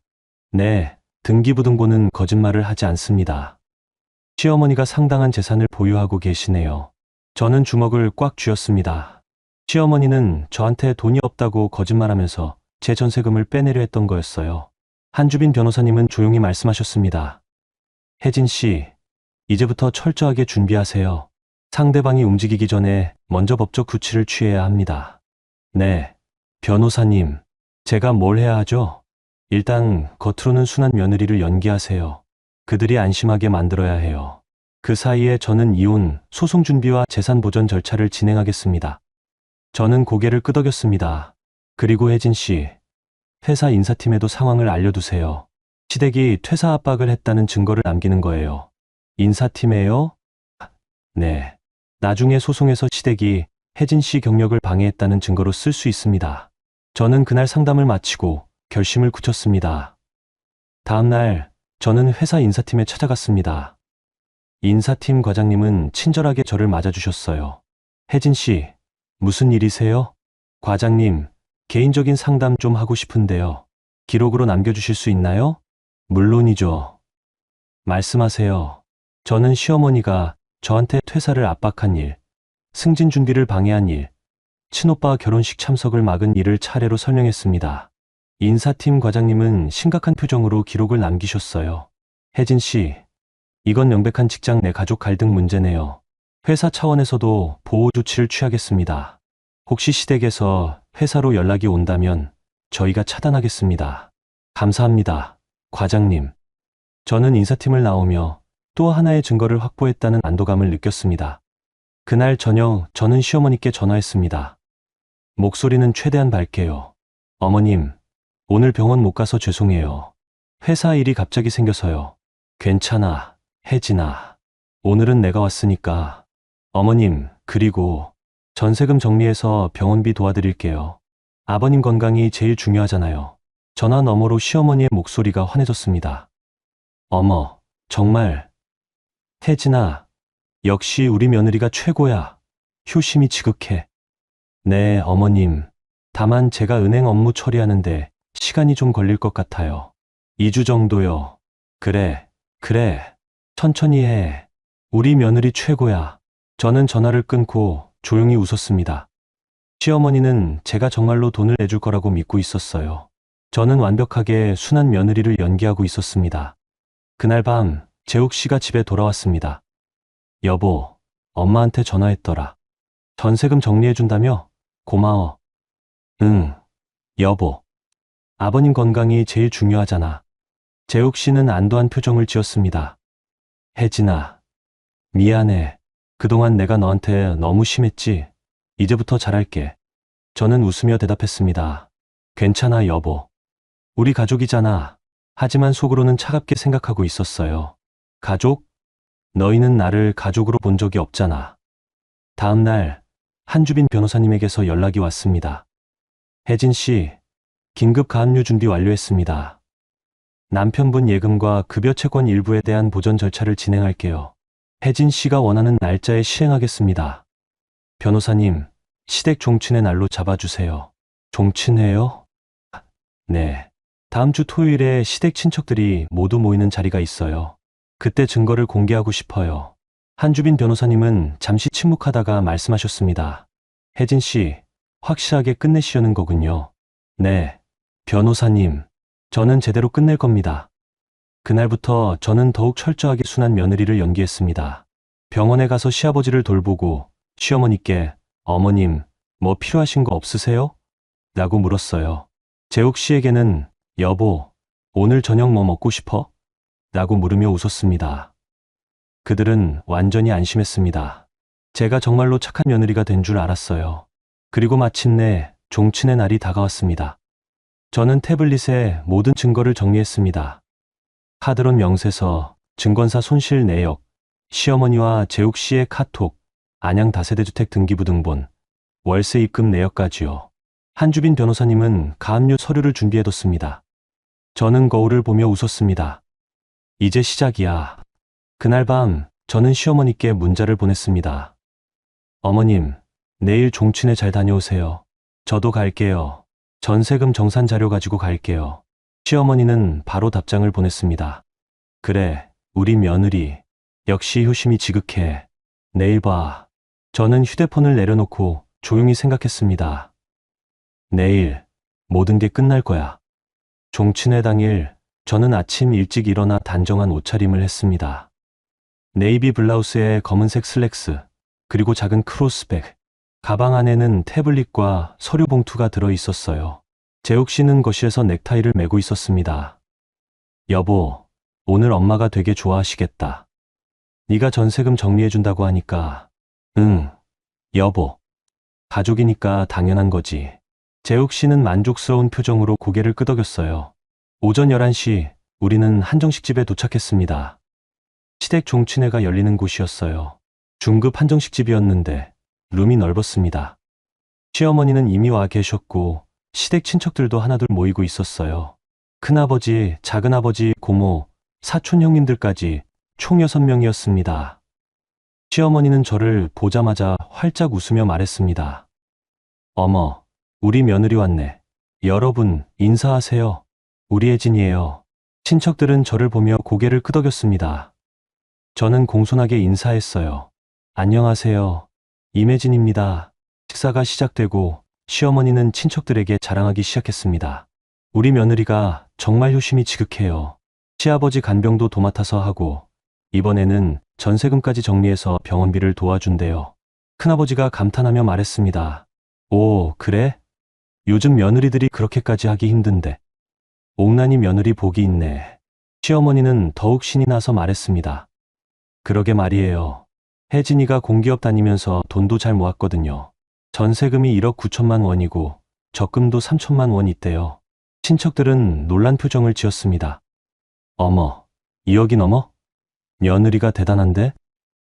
네, 등기부등본은 거짓말을 하지 않습니다. 시어머니가 상당한 재산을 보유하고 계시네요. 저는 주먹을 꽉 쥐었습니다. 시어머니는 저한테 돈이 없다고 거짓말하면서 제 전세금을 빼내려 했던 거였어요. 한주빈 변호사님은 조용히 말씀하셨습니다. 혜진 씨, 이제부터 철저하게 준비하세요. 상대방이 움직이기 전에 먼저 법적 조치를 취해야 합니다. 네, 변호사님, 제가 뭘 해야 하죠? 일단 겉으로는 순한 며느리를 연기하세요. 그들이 안심하게 만들어야 해요. 그 사이에 저는 이혼, 소송 준비와 재산 보전 절차를 진행하겠습니다. 저는 고개를 끄덕였습니다. 그리고 혜진 씨, 회사 인사팀에도 상황을 알려두세요. 시댁이 퇴사 압박을 했다는 증거를 남기는 거예요. 인사팀에요? 네. 나중에 소송에서 시댁이 혜진 씨 경력을 방해했다는 증거로 쓸 수 있습니다. 저는 그날 상담을 마치고 결심을 굳혔습니다. 다음 날 저는 회사 인사팀에 찾아갔습니다. 인사팀 과장님은 친절하게 저를 맞아주셨어요. 혜진 씨, 무슨 일이세요? 과장님, 개인적인 상담 좀 하고 싶은데요. 기록으로 남겨주실 수 있나요? 물론이죠. 말씀하세요. 저는 시어머니가 저한테 퇴사를 압박한 일, 승진 준비를 방해한 일, 친오빠 결혼식 참석을 막은 일을 차례로 설명했습니다. 인사팀 과장님은 심각한 표정으로 기록을 남기셨어요. 혜진 씨, 이건 명백한 직장 내 가족 갈등 문제네요. 회사 차원에서도 보호 조치를 취하겠습니다. 혹시 시댁에서 회사로 연락이 온다면 저희가 차단하겠습니다. 감사합니다, 과장님. 저는 인사팀을 나오며 또 하나의 증거를 확보했다는 안도감을 느꼈습니다. 그날 저녁 저는 시어머니께 전화했습니다. 목소리는 최대한 밝게요. 어머님, 오늘 병원 못 가서 죄송해요. 회사 일이 갑자기 생겨서요. 괜찮아, 혜진아. 오늘은 내가 왔으니까. 어머님, 그리고 전세금 정리해서 병원비 도와드릴게요. 아버님 건강이 제일 중요하잖아요. 전화 너머로 시어머니의 목소리가 환해졌습니다. 어머, 정말. 혜진아, 역시 우리 며느리가 최고야. 효심이 지극해. 네, 어머님. 다만 제가 은행 업무 처리하는데 시간이 좀 걸릴 것 같아요. 2주 정도요. 그래. 천천히 해. 우리 며느리 최고야. 저는 전화를 끊고 조용히 웃었습니다. 시어머니는 제가 정말로 돈을 내줄 거라고 믿고 있었어요. 저는 완벽하게 순한 며느리를 연기하고 있었습니다. 그날 밤 재욱 씨가 집에 돌아왔습니다. 여보, 엄마한테 전화했더라. 전세금 정리해준다며? 고마워. 응, 여보. 아버님 건강이 제일 중요하잖아. 재욱 씨는 안도한 표정을 지었습니다. 혜진아, 미안해. 그동안 내가 너한테 너무 심했지? 이제부터 잘할게. 저는 웃으며 대답했습니다. 괜찮아, 여보. 우리 가족이잖아. 하지만 속으로는 차갑게 생각하고 있었어요. 가족? 너희는 나를 가족으로 본 적이 없잖아. 다음 날 한주빈 변호사님에게서 연락이 왔습니다. 혜진 씨, 긴급 가압류 준비 완료했습니다. 남편분 예금과 급여 채권 일부에 대한 보전 절차를 진행할게요. 혜진 씨가 원하는 날짜에 실행하겠습니다. 변호사님, 시댁 종친의 날로 잡아주세요. 종친회요? 네. 다음 주 토요일에 시댁 친척들이 모두 모이는 자리가 있어요. 그때 증거를 공개하고 싶어요. 한주빈 변호사님은 잠시 침묵하다가 말씀하셨습니다. 혜진 씨, 확실하게 끝내시려는 거군요. 네. 변호사님, 저는 제대로 끝낼 겁니다. 그날부터 저는 더욱 철저하게 순한 며느리를 연기했습니다. 병원에 가서 시아버지를 돌보고 시어머니께 어머님, 뭐 필요하신 거 없으세요? 라고 물었어요. 재욱 씨에게는 여보, 오늘 저녁 뭐 먹고 싶어? 라고 물으며 웃었습니다. 그들은 완전히 안심했습니다. 제가 정말로 착한 며느리가 된 줄 알았어요. 그리고 마침내 종친의 날이 다가왔습니다. 저는 태블릿에 모든 증거를 정리했습니다. 카드론 명세서, 증권사 손실 내역, 시어머니와 재욱 씨의 카톡, 안양 다세대주택 등기부 등본, 월세 입금 내역까지요. 한주빈 변호사님은 가압류 서류를 준비해뒀습니다. 저는 거울을 보며 웃었습니다. 이제 시작이야. 그날 밤 저는 시어머니께 문자를 보냈습니다. 어머님, 내일 종친회 잘 다녀오세요. 저도 갈게요. 전세금 정산 자료 가지고 갈게요. 시어머니는 바로 답장을 보냈습니다. 그래, 우리 며느리. 역시 효심이 지극해. 내일 봐. 저는 휴대폰을 내려놓고 조용히 생각했습니다. 내일 모든 게 끝날 거야. 종친회 당일 저는 아침 일찍 일어나 단정한 옷차림을 했습니다. 네이비 블라우스에 검은색 슬랙스, 그리고 작은 크로스백, 가방 안에는 태블릿과 서류 봉투가 들어 있었어요. 재욱 씨는 거실에서 넥타이를 메고 있었습니다. 여보, 오늘 엄마가 되게 좋아하시겠다. 네가 전세금 정리해준다고 하니까. 응, 여보. 가족이니까 당연한 거지. 재욱 씨는 만족스러운 표정으로 고개를 끄덕였어요. 오전 11시, 우리는 한정식집에 도착했습니다. 시댁 종친회가 열리는 곳이었어요. 중급 한정식집이었는데 룸이 넓었습니다. 시어머니는 이미 와 계셨고 시댁 친척들도 하나둘 모이고 있었어요. 큰아버지, 작은아버지, 고모, 사촌 형님들까지 총 6명이었습니다. 시어머니는 저를 보자마자 활짝 웃으며 말했습니다. 어머, 우리 며느리 왔네. 여러분, 인사하세요. 우리 혜진이에요. 친척들은 저를 보며 고개를 끄덕였습니다. 저는 공손하게 인사했어요. 안녕하세요. 임혜진입니다. 식사가 시작되고 시어머니는 친척들에게 자랑하기 시작했습니다. 우리 며느리가 정말 효심이 지극해요. 시아버지 간병도 도맡아서 하고 이번에는 전세금까지 정리해서 병원비를 도와준대요. 큰아버지가 감탄하며 말했습니다. 오, 그래? 요즘 며느리들이 그렇게까지 하기 힘든데. 옥난이 며느리 복이 있네. 시어머니는 더욱 신이 나서 말했습니다. 그러게 말이에요. 혜진이가 공기업 다니면서 돈도 잘 모았거든요. 전세금이 1억 9천만 원이고 적금도 3천만 원 있대요. 친척들은 놀란 표정을 지었습니다. 어머, 2억이 넘어? 며느리가 대단한데?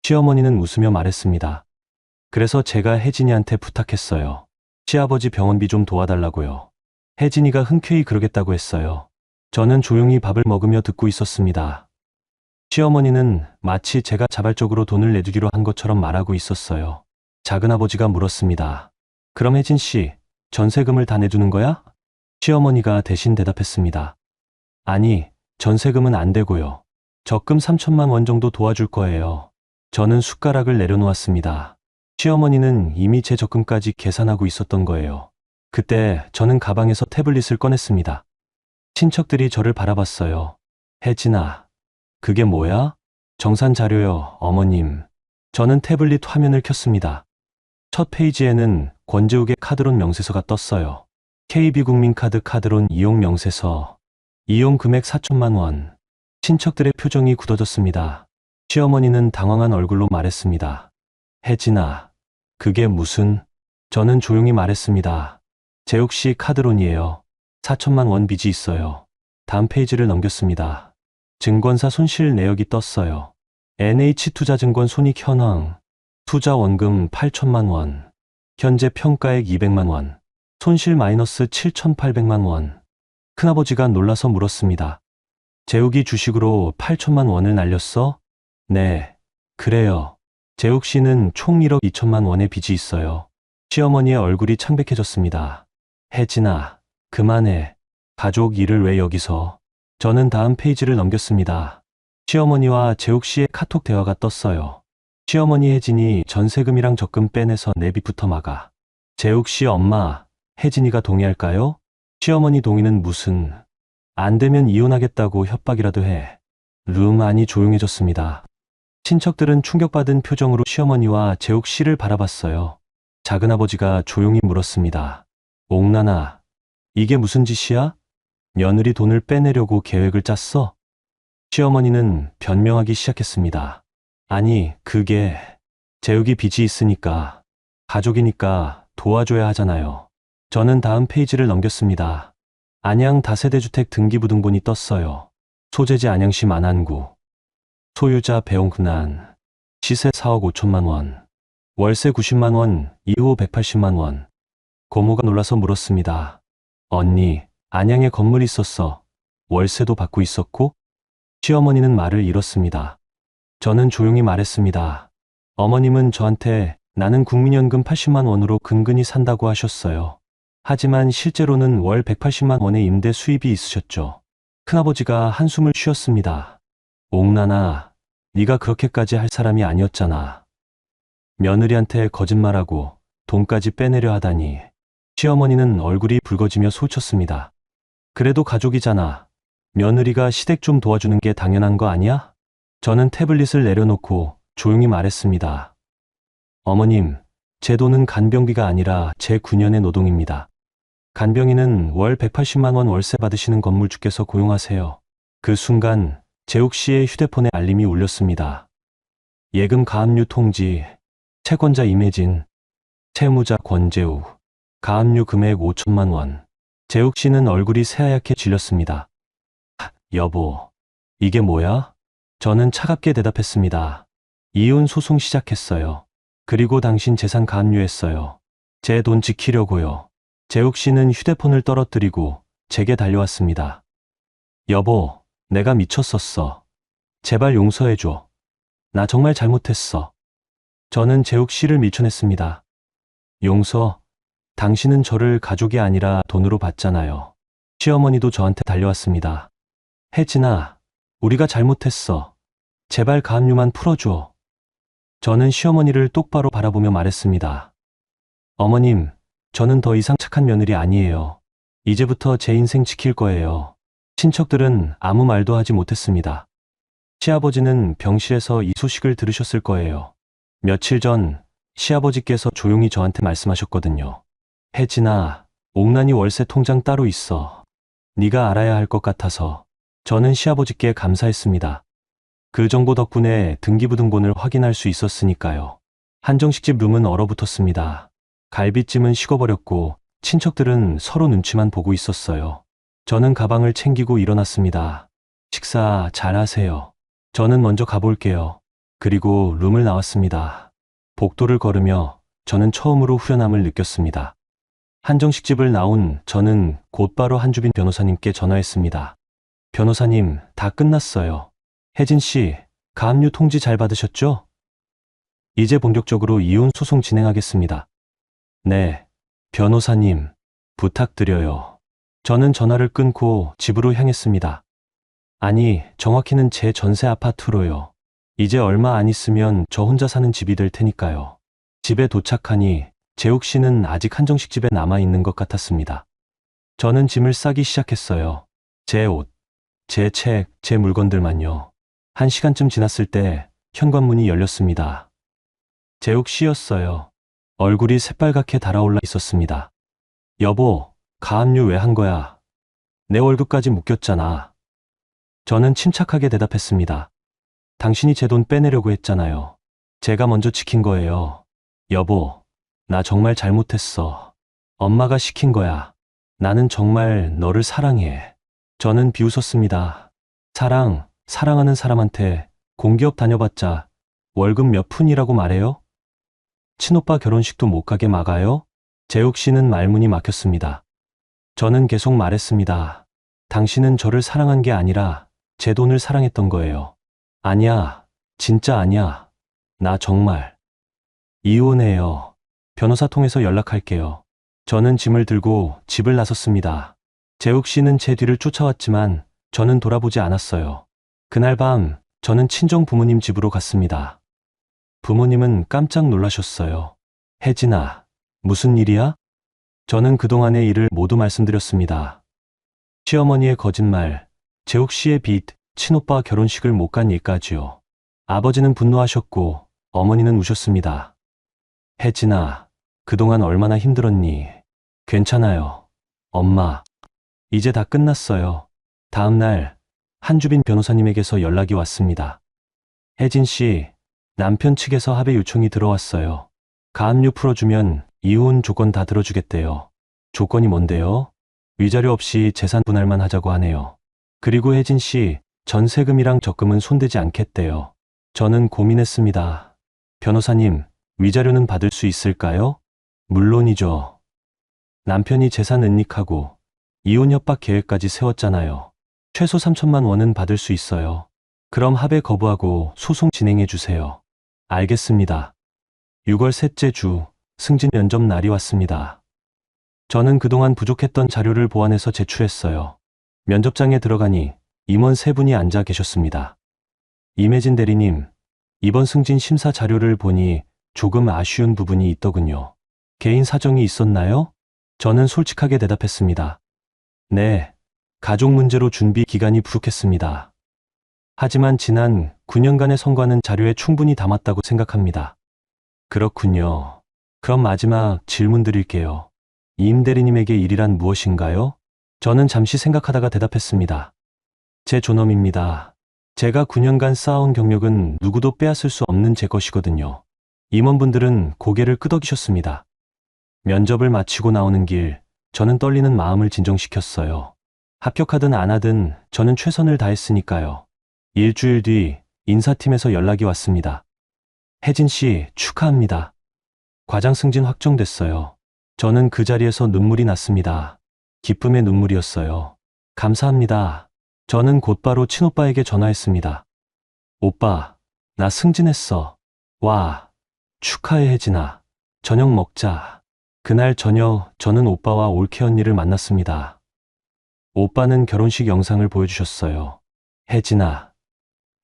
시어머니는 웃으며 말했습니다. 그래서 제가 혜진이한테 부탁했어요. 시아버지 병원비 좀 도와달라고요. 혜진이가 흔쾌히 그러겠다고 했어요. 저는 조용히 밥을 먹으며 듣고 있었습니다. 시어머니는 마치 제가 자발적으로 돈을 내주기로 한 것처럼 말하고 있었어요. 작은아버지가 물었습니다. 그럼 혜진 씨, 전세금을 다 내주는 거야? 시어머니가 대신 대답했습니다. 아니, 전세금은 안 되고요. 적금 3천만 원 정도 도와줄 거예요. 저는 숟가락을 내려놓았습니다. 시어머니는 이미 제 적금까지 계산하고 있었던 거예요. 그때 저는 가방에서 태블릿을 꺼냈습니다. 친척들이 저를 바라봤어요. 혜진아, 그게 뭐야? 정산 자료요, 어머님. 저는 태블릿 화면을 켰습니다. 첫 페이지에는 권재욱의 카드론 명세서가 떴어요. KB국민카드 카드론 이용 명세서. 이용 금액 4천만 원. 친척들의 표정이 굳어졌습니다. 시어머니는 당황한 얼굴로 말했습니다. 혜진아, 그게 무슨... 저는 조용히 말했습니다. 재욱 씨 카드론이에요. 4천만 원 빚이 있어요. 다음 페이지를 넘겼습니다. 증권사 손실 내역이 떴어요. NH투자증권 손익 현황. 투자 원금 8천만 원. 현재 평가액 200만 원. 손실 마이너스 7,800만 원. 큰아버지가 놀라서 물었습니다. 재욱이 주식으로 8천만 원을 날렸어? 네, 그래요. 재욱 씨는 총 1억 2천만 원의 빚이 있어요. 시어머니의 얼굴이 창백해졌습니다. 혜진아, 그만해. 가족 일을 왜 여기서. 저는 다음 페이지를 넘겼습니다. 시어머니와 재욱 씨의 카톡 대화가 떴어요. 시어머니 혜진이 전세금이랑 적금 빼내서 내 빚부터 막아. 재욱 씨 엄마, 혜진이가 동의할까요? 시어머니 동의는 무슨... 안 되면 이혼하겠다고 협박이라도 해. 많이 조용해졌습니다. 친척들은 충격받은 표정으로 시어머니와 재욱 씨를 바라봤어요. 작은아버지가 조용히 물었습니다. 옥나나, 이게 무슨 짓이야? 며느리 돈을 빼내려고 계획을 짰어? 시어머니는 변명하기 시작했습니다. 아니, 그게... 재욱이 빚이 있으니까, 가족이니까 도와줘야 하잖아요. 저는 다음 페이지를 넘겼습니다. 안양 다세대주택 등기부등본이 떴어요. 소재지 안양시 만안구. 소유자 배홍난. 시세 4억 5천만 원. 월세 90만 원, 이후 180만 원. 고모가 놀라서 물었습니다. 언니, 안양에 건물이 있었어. 월세도 받고 있었고? 시어머니는 말을 잃었습니다. 저는 조용히 말했습니다. 어머님은 저한테 나는 국민연금 80만 원으로 근근히 산다고 하셨어요. 하지만 실제로는 월 180만 원의 임대 수입이 있으셨죠. 큰아버지가 한숨을 쉬었습니다. 옥나나, 네가 그렇게까지 할 사람이 아니었잖아. 며느리한테 거짓말하고 돈까지 빼내려 하다니. 시어머니는 얼굴이 붉어지며 소쳤습니다. 그래도 가족이잖아. 며느리가 시댁 좀 도와주는 게 당연한 거 아니야? 저는 태블릿을 내려놓고 조용히 말했습니다. 어머님, 제 돈은 간병비가 아니라 제 9년의 노동입니다. 간병인은 월 180만 원 월세 받으시는 건물주께서 고용하세요. 그 순간 재욱 씨의 휴대폰에 알림이 울렸습니다. 예금 가압류 통지, 채권자 임혜진, 채무자 권재욱, 가압류 금액 5천만 원. 재욱 씨는 얼굴이 새하얗게 질렸습니다. 여보, 이게 뭐야? 저는 차갑게 대답했습니다. 이혼 소송 시작했어요. 그리고 당신 재산 가압류했어요. 제 돈 지키려고요. 재욱 씨는 휴대폰을 떨어뜨리고 제게 달려왔습니다. 여보, 내가 미쳤었어. 제발 용서해줘. 나 정말 잘못했어. 저는 재욱 씨를 밀쳐냈습니다. 용서? 당신은 저를 가족이 아니라 돈으로 봤잖아요. 시어머니도 저한테 달려왔습니다. 혜진아, 우리가 잘못했어. 제발 가압류만 풀어줘. 저는 시어머니를 똑바로 바라보며 말했습니다. 어머님, 저는 더 이상 착한 며느리 아니에요. 이제부터 제 인생 지킬 거예요. 친척들은 아무 말도 하지 못했습니다. 시아버지는 병실에서 이 소식을 들으셨을 거예요. 며칠 전 시아버지께서 조용히 저한테 말씀하셨거든요. 혜진아, 옥난이 월세 통장 따로 있어. 네가 알아야 할 것 같아서. 저는 시아버지께 감사했습니다. 그 정보 덕분에 등기부등본을 확인할 수 있었으니까요. 한정식집 룸은 얼어붙었습니다. 갈비찜은 식어버렸고 친척들은 서로 눈치만 보고 있었어요. 저는 가방을 챙기고 일어났습니다. 식사 잘 하세요. 저는 먼저 가볼게요. 그리고 룸을 나왔습니다. 복도를 걸으며 저는 처음으로 후련함을 느꼈습니다. 한정식 집을 나온 저는 곧바로 한주빈 변호사님께 전화했습니다. 변호사님, 다 끝났어요. 혜진 씨, 가압류 통지 잘 받으셨죠? 이제 본격적으로 이혼 소송 진행하겠습니다. 네, 변호사님, 부탁드려요. 저는 전화를 끊고 집으로 향했습니다. 아니, 정확히는 제 전세 아파트로요. 이제 얼마 안 있으면 저 혼자 사는 집이 될 테니까요. 집에 도착하니 재욱 씨는 아직 한정식 집에 남아 있는 것 같았습니다. 저는 짐을 싸기 시작했어요. 제 옷, 제 책, 제 물건들만요. 1시간쯤 지났을 때 현관문이 열렸습니다. 재욱 씨였어요. 얼굴이 새빨갛게 달아올라 있었습니다. 여보, 가압류 왜 한 거야? 내 월급까지 묶였잖아. 저는 침착하게 대답했습니다. 당신이 제 돈 빼내려고 했잖아요. 제가 먼저 지킨 거예요. 여보, 나 정말 잘못했어. 엄마가 시킨 거야. 나는 정말 너를 사랑해. 저는 비웃었습니다. 사랑하는 사람한테 공기업 다녀봤자 월급 몇 푼이라고 말해요? 친오빠 결혼식도 못 가게 막아요? 재욱 씨는 말문이 막혔습니다. 저는 계속 말했습니다. 당신은 저를 사랑한 게 아니라 제 돈을 사랑했던 거예요. 아니야, 진짜 아니야. 나 정말. 이혼해요. 변호사 통해서 연락할게요. 저는 짐을 들고 집을 나섰습니다. 재욱 씨는 제 뒤를 쫓아왔지만 저는 돌아보지 않았어요. 그날 밤 저는 친정 부모님 집으로 갔습니다. 부모님은 깜짝 놀라셨어요. 혜진아, 무슨 일이야? 저는 그동안의 일을 모두 말씀드렸습니다. 시어머니의 거짓말, 재욱 씨의 빚, 친오빠 결혼식을 못 간 일까지요. 아버지는 분노하셨고 어머니는 우셨습니다. 혜진아, 그동안 얼마나 힘들었니? 괜찮아요. 엄마, 이제 다 끝났어요. 다음 날 한주빈 변호사님에게서 연락이 왔습니다. 혜진 씨, 남편 측에서 합의 요청이 들어왔어요. 가압류 풀어주면 이혼 조건 다 들어주겠대요. 조건이 뭔데요? 위자료 없이 재산 분할만 하자고 하네요. 그리고 혜진 씨, 전세금이랑 적금은 손대지 않겠대요. 저는 고민했습니다. 변호사님, 위자료는 받을 수 있을까요? 물론이죠. 남편이 재산 은닉하고 이혼 협박 계획까지 세웠잖아요. 최소 3천만 원은 받을 수 있어요. 그럼 합의 거부하고 소송 진행해 주세요. 알겠습니다. 6월 셋째 주, 승진 면접 날이 왔습니다. 저는 그동안 부족했던 자료를 보완해서 제출했어요. 면접장에 들어가니 임원 3분이 앉아 계셨습니다. 임혜진 대리님, 이번 승진 심사 자료를 보니 조금 아쉬운 부분이 있더군요. 개인 사정이 있었나요? 저는 솔직하게 대답했습니다. 네, 가족 문제로 준비 기간이 부족했습니다. 하지만 지난 9년간의 성과는 자료에 충분히 담았다고 생각합니다. 그렇군요. 그럼 마지막 질문 드릴게요. 임 대리님에게 일이란 무엇인가요? 저는 잠시 생각하다가 대답했습니다. 제 존엄입니다. 제가 9년간 쌓아온 경력은 누구도 빼앗을 수 없는 제 것이거든요. 임원분들은 고개를 끄덕이셨습니다. 면접을 마치고 나오는 길, 저는 떨리는 마음을 진정시켰어요. 합격하든 안 하든 저는 최선을 다했으니까요. 일주일 뒤 인사팀에서 연락이 왔습니다. 혜진 씨, 축하합니다. 과장 승진 확정됐어요. 저는 그 자리에서 눈물이 났습니다. 기쁨의 눈물이었어요. 감사합니다. 저는 곧바로 친오빠에게 전화했습니다. 오빠, 나 승진했어. 와, 축하해 혜진아. 저녁 먹자. 그날 저녁 저는 오빠와 올케 언니를 만났습니다. 오빠는 결혼식 영상을 보여주셨어요. 혜진아,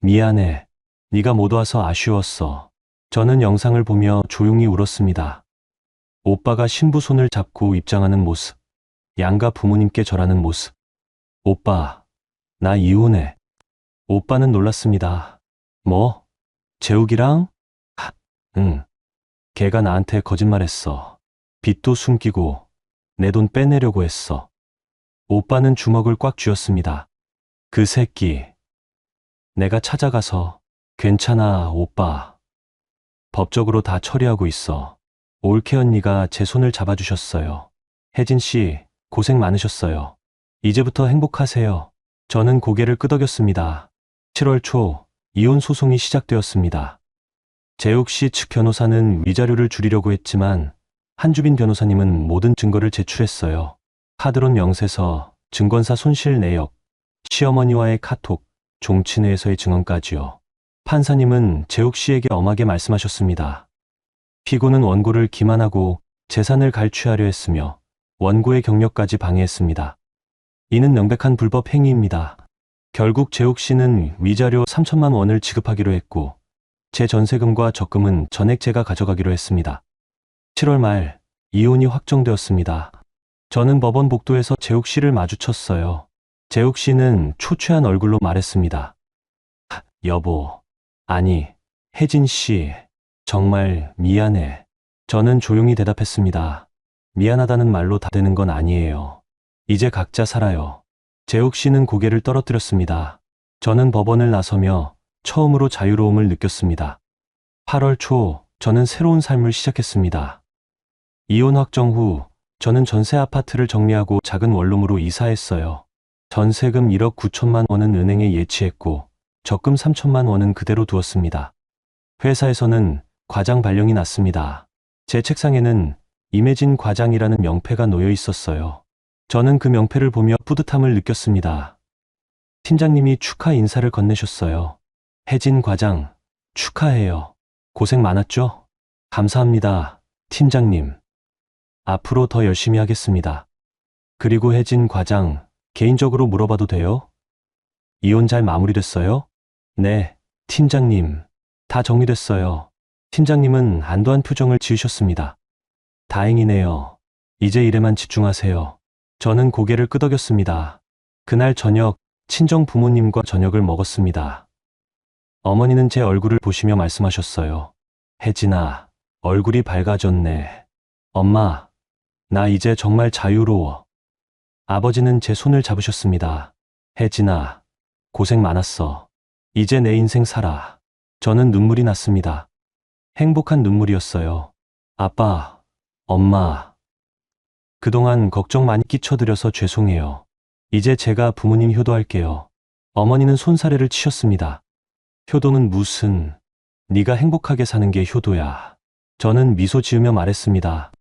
미안해. 네가 못 와서 아쉬웠어. 저는 영상을 보며 조용히 울었습니다. 오빠가 신부 손을 잡고 입장하는 모습, 양가 부모님께 절하는 모습. 오빠, 나 이혼해. 오빠는 놀랐습니다. 뭐? 재욱이랑? 응. 걔가 나한테 거짓말했어. 빚도 숨기고 내 돈 빼내려고 했어. 오빠는 주먹을 꽉 쥐었습니다. 그 새끼. 내가 찾아가서 괜찮아, 오빠. 법적으로 다 처리하고 있어. 올케 언니가 제 손을 잡아주셨어요. 혜진 씨, 고생 많으셨어요. 이제부터 행복하세요. 저는 고개를 끄덕였습니다. 7월 초, 이혼 소송이 시작되었습니다. 재욱 씨 측 변호사는 위자료를 줄이려고 했지만 한주빈 변호사님은 모든 증거를 제출했어요. 카드론 영세서, 증권사 손실 내역, 시어머니와의 카톡, 종친회에서의 증언까지요. 판사님은 재욱 씨에게 엄하게 말씀하셨습니다. 피고는 원고를 기만하고 재산을 갈취하려 했으며 원고의 경력까지 방해했습니다. 이는 명백한 불법 행위입니다. 결국 재욱 씨는 위자료 3천만 원을 지급하기로 했고 제 전세금과 적금은 전액 제가 가져가기로 했습니다. 7월 말 이혼이 확정되었습니다. 저는 법원 복도에서 재욱 씨를 마주쳤어요. 재욱 씨는 초췌한 얼굴로 말했습니다. 여보, 아니, 혜진 씨, 정말 미안해. 저는 조용히 대답했습니다. 미안하다는 말로 다 되는 건 아니에요. 이제 각자 살아요. 재욱 씨는 고개를 떨어뜨렸습니다. 저는 법원을 나서며 처음으로 자유로움을 느꼈습니다. 8월 초 저는 새로운 삶을 시작했습니다. 이혼 확정 후 저는 전세 아파트를 정리하고 작은 원룸으로 이사했어요. 전세금 1억 9천만 원은 은행에 예치했고 적금 3천만 원은 그대로 두었습니다. 회사에서는 과장 발령이 났습니다. 제 책상에는 임혜진 과장이라는 명패가 놓여 있었어요. 저는 그 명패를 보며 뿌듯함을 느꼈습니다. 팀장님이 축하 인사를 건네셨어요. 혜진 과장, 축하해요. 고생 많았죠? 감사합니다, 팀장님. 앞으로 더 열심히 하겠습니다. 그리고 혜진 과장, 개인적으로 물어봐도 돼요? 이혼 잘 마무리됐어요? 네, 팀장님. 다 정리됐어요. 팀장님은 안도한 표정을 지으셨습니다. 다행이네요. 이제 일에만 집중하세요. 저는 고개를 끄덕였습니다. 그날 저녁, 친정 부모님과 저녁을 먹었습니다. 어머니는 제 얼굴을 보시며 말씀하셨어요. 혜진아, 얼굴이 밝아졌네. 엄마, 나 이제 정말 자유로워. 아버지는 제 손을 잡으셨습니다. 혜진아, 고생 많았어. 이제 내 인생 살아. 저는 눈물이 났습니다. 행복한 눈물이었어요. 아빠, 엄마. 그동안 걱정 많이 끼쳐드려서 죄송해요. 이제 제가 부모님 효도할게요. 어머니는 손사래를 치셨습니다. 효도는 무슨, 네가 행복하게 사는 게 효도야. 저는 미소 지으며 말했습니다.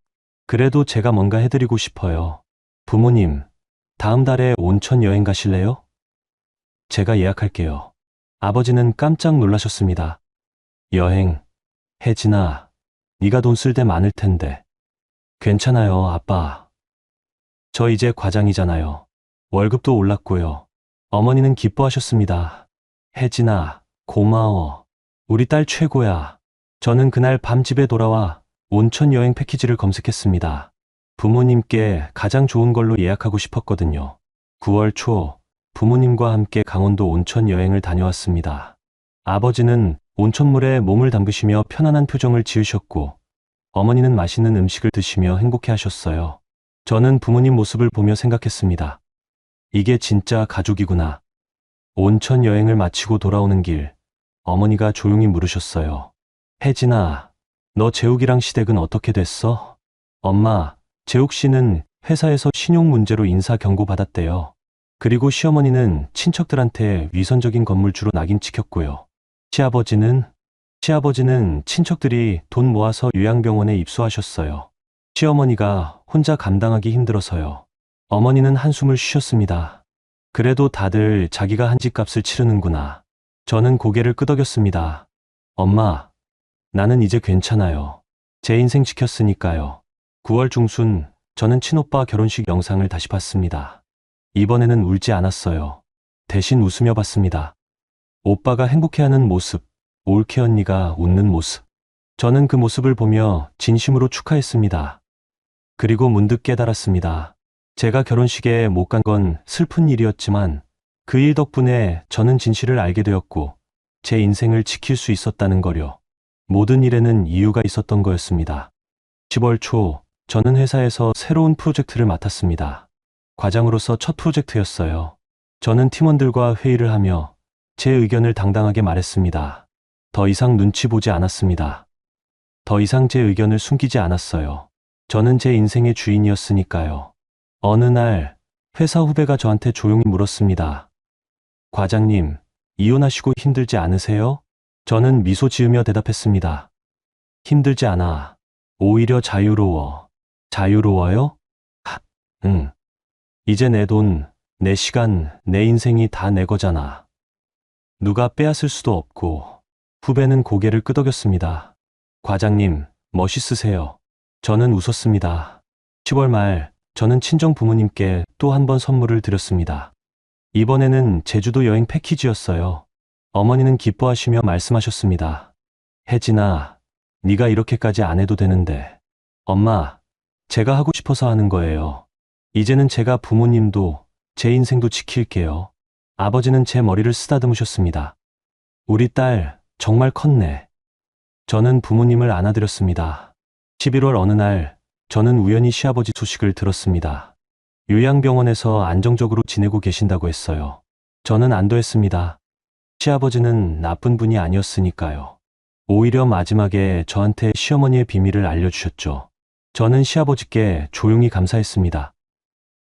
그래도 제가 뭔가 해드리고 싶어요. 부모님, 다음 달에 온천 여행 가실래요? 제가 예약할게요. 아버지는 깜짝 놀라셨습니다. 여행, 혜진아, 네가 돈 쓸 데 많을 텐데. 괜찮아요, 아빠. 저 이제 과장이잖아요. 월급도 올랐고요. 어머니는 기뻐하셨습니다. 혜진아, 고마워. 우리 딸 최고야. 저는 그날 밤 집에 돌아와 온천 여행 패키지를 검색했습니다. 부모님께 가장 좋은 걸로 예약하고 싶었거든요. 9월 초 부모님과 함께 강원도 온천 여행을 다녀왔습니다. 아버지는 온천물에 몸을 담그시며 편안한 표정을 지으셨고 어머니는 맛있는 음식을 드시며 행복해 하셨어요. 저는 부모님 모습을 보며 생각했습니다. 이게 진짜 가족이구나. 온천 여행을 마치고 돌아오는 길, 어머니가 조용히 물으셨어요. 혜진아, 너 재욱이랑 시댁은 어떻게 됐어? 엄마, 재욱 씨는 회사에서 신용 문제로 인사 경고 받았대요. 그리고 시어머니는 친척들한테 위선적인 건물주로 낙인 찍혔고요. 시아버지는 친척들이 돈 모아서 요양병원에 입소하셨어요. 시어머니가 혼자 감당하기 힘들어서요. 어머니는 한숨을 쉬셨습니다. 그래도 다들 자기가 한 집값을 치르는구나. 저는 고개를 끄덕였습니다. 엄마, 나는 이제 괜찮아요. 제 인생 지켰으니까요. 9월 중순, 저는 친오빠 결혼식 영상을 다시 봤습니다. 이번에는 울지 않았어요. 대신 웃으며 봤습니다. 오빠가 행복해하는 모습, 올케 언니가 웃는 모습. 저는 그 모습을 보며 진심으로 축하했습니다. 그리고 문득 깨달았습니다. 제가 결혼식에 못 간 건 슬픈 일이었지만 그 일 덕분에 저는 진실을 알게 되었고 제 인생을 지킬 수 있었다는 거요. 모든 일에는 이유가 있었던 거였습니다. 10월 초 저는 회사에서 새로운 프로젝트를 맡았습니다. 과장으로서 첫 프로젝트였어요. 저는 팀원들과 회의를 하며 제 의견을 당당하게 말했습니다. 더 이상 눈치 보지 않았습니다. 더 이상 제 의견을 숨기지 않았어요. 저는 제 인생의 주인이었으니까요. 어느 날 회사 후배가 저한테 조용히 물었습니다. 과장님, 이혼하시고 힘들지 않으세요? 저는 미소 지으며 대답했습니다. 힘들지 않아. 오히려 자유로워. 자유로워요? 하, 응. 이제 내 돈, 내 시간, 내 인생이 다 내 거잖아. 누가 빼앗을 수도 없고. 후배는 고개를 끄덕였습니다. 과장님, 멋있으세요. 저는 웃었습니다. 10월 말, 저는 친정 부모님께 또 한 번 선물을 드렸습니다. 이번에는 제주도 여행 패키지였어요. 어머니는 기뻐하시며 말씀하셨습니다. 혜진아, 네가 이렇게까지 안 해도 되는데. 엄마, 제가 하고 싶어서 하는 거예요. 이제는 제가 부모님도 제 인생도 지킬게요. 아버지는 제 머리를 쓰다듬으셨습니다. 우리 딸 정말 컸네. 저는 부모님을 안아드렸습니다. 11월 어느 날 저는 우연히 시아버지 소식을 들었습니다. 요양병원에서 안정적으로 지내고 계신다고 했어요. 저는 안도했습니다. 시아버지는 나쁜 분이 아니었으니까요. 오히려 마지막에 저한테 시어머니의 비밀을 알려주셨죠. 저는 시아버지께 조용히 감사했습니다.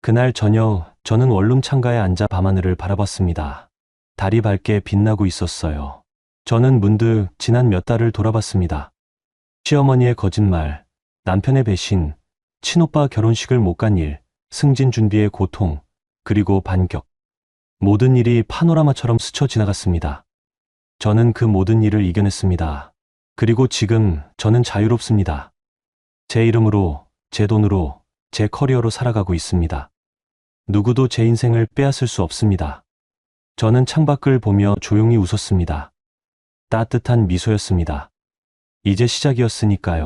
그날 저녁 저는 원룸 창가에 앉아 밤하늘을 바라봤습니다. 달이 밝게 빛나고 있었어요. 저는 문득 지난 몇 달을 돌아봤습니다. 시어머니의 거짓말, 남편의 배신, 친오빠 결혼식을 못 간 일, 승진 준비의 고통, 그리고 반격. 모든 일이 파노라마처럼 스쳐 지나갔습니다. 저는 그 모든 일을 이겨냈습니다. 그리고 지금 저는 자유롭습니다. 제 이름으로, 제 돈으로, 제 커리어로 살아가고 있습니다. 누구도 제 인생을 빼앗을 수 없습니다. 저는 창밖을 보며 조용히 웃었습니다. 따뜻한 미소였습니다. 이제 시작이었으니까요.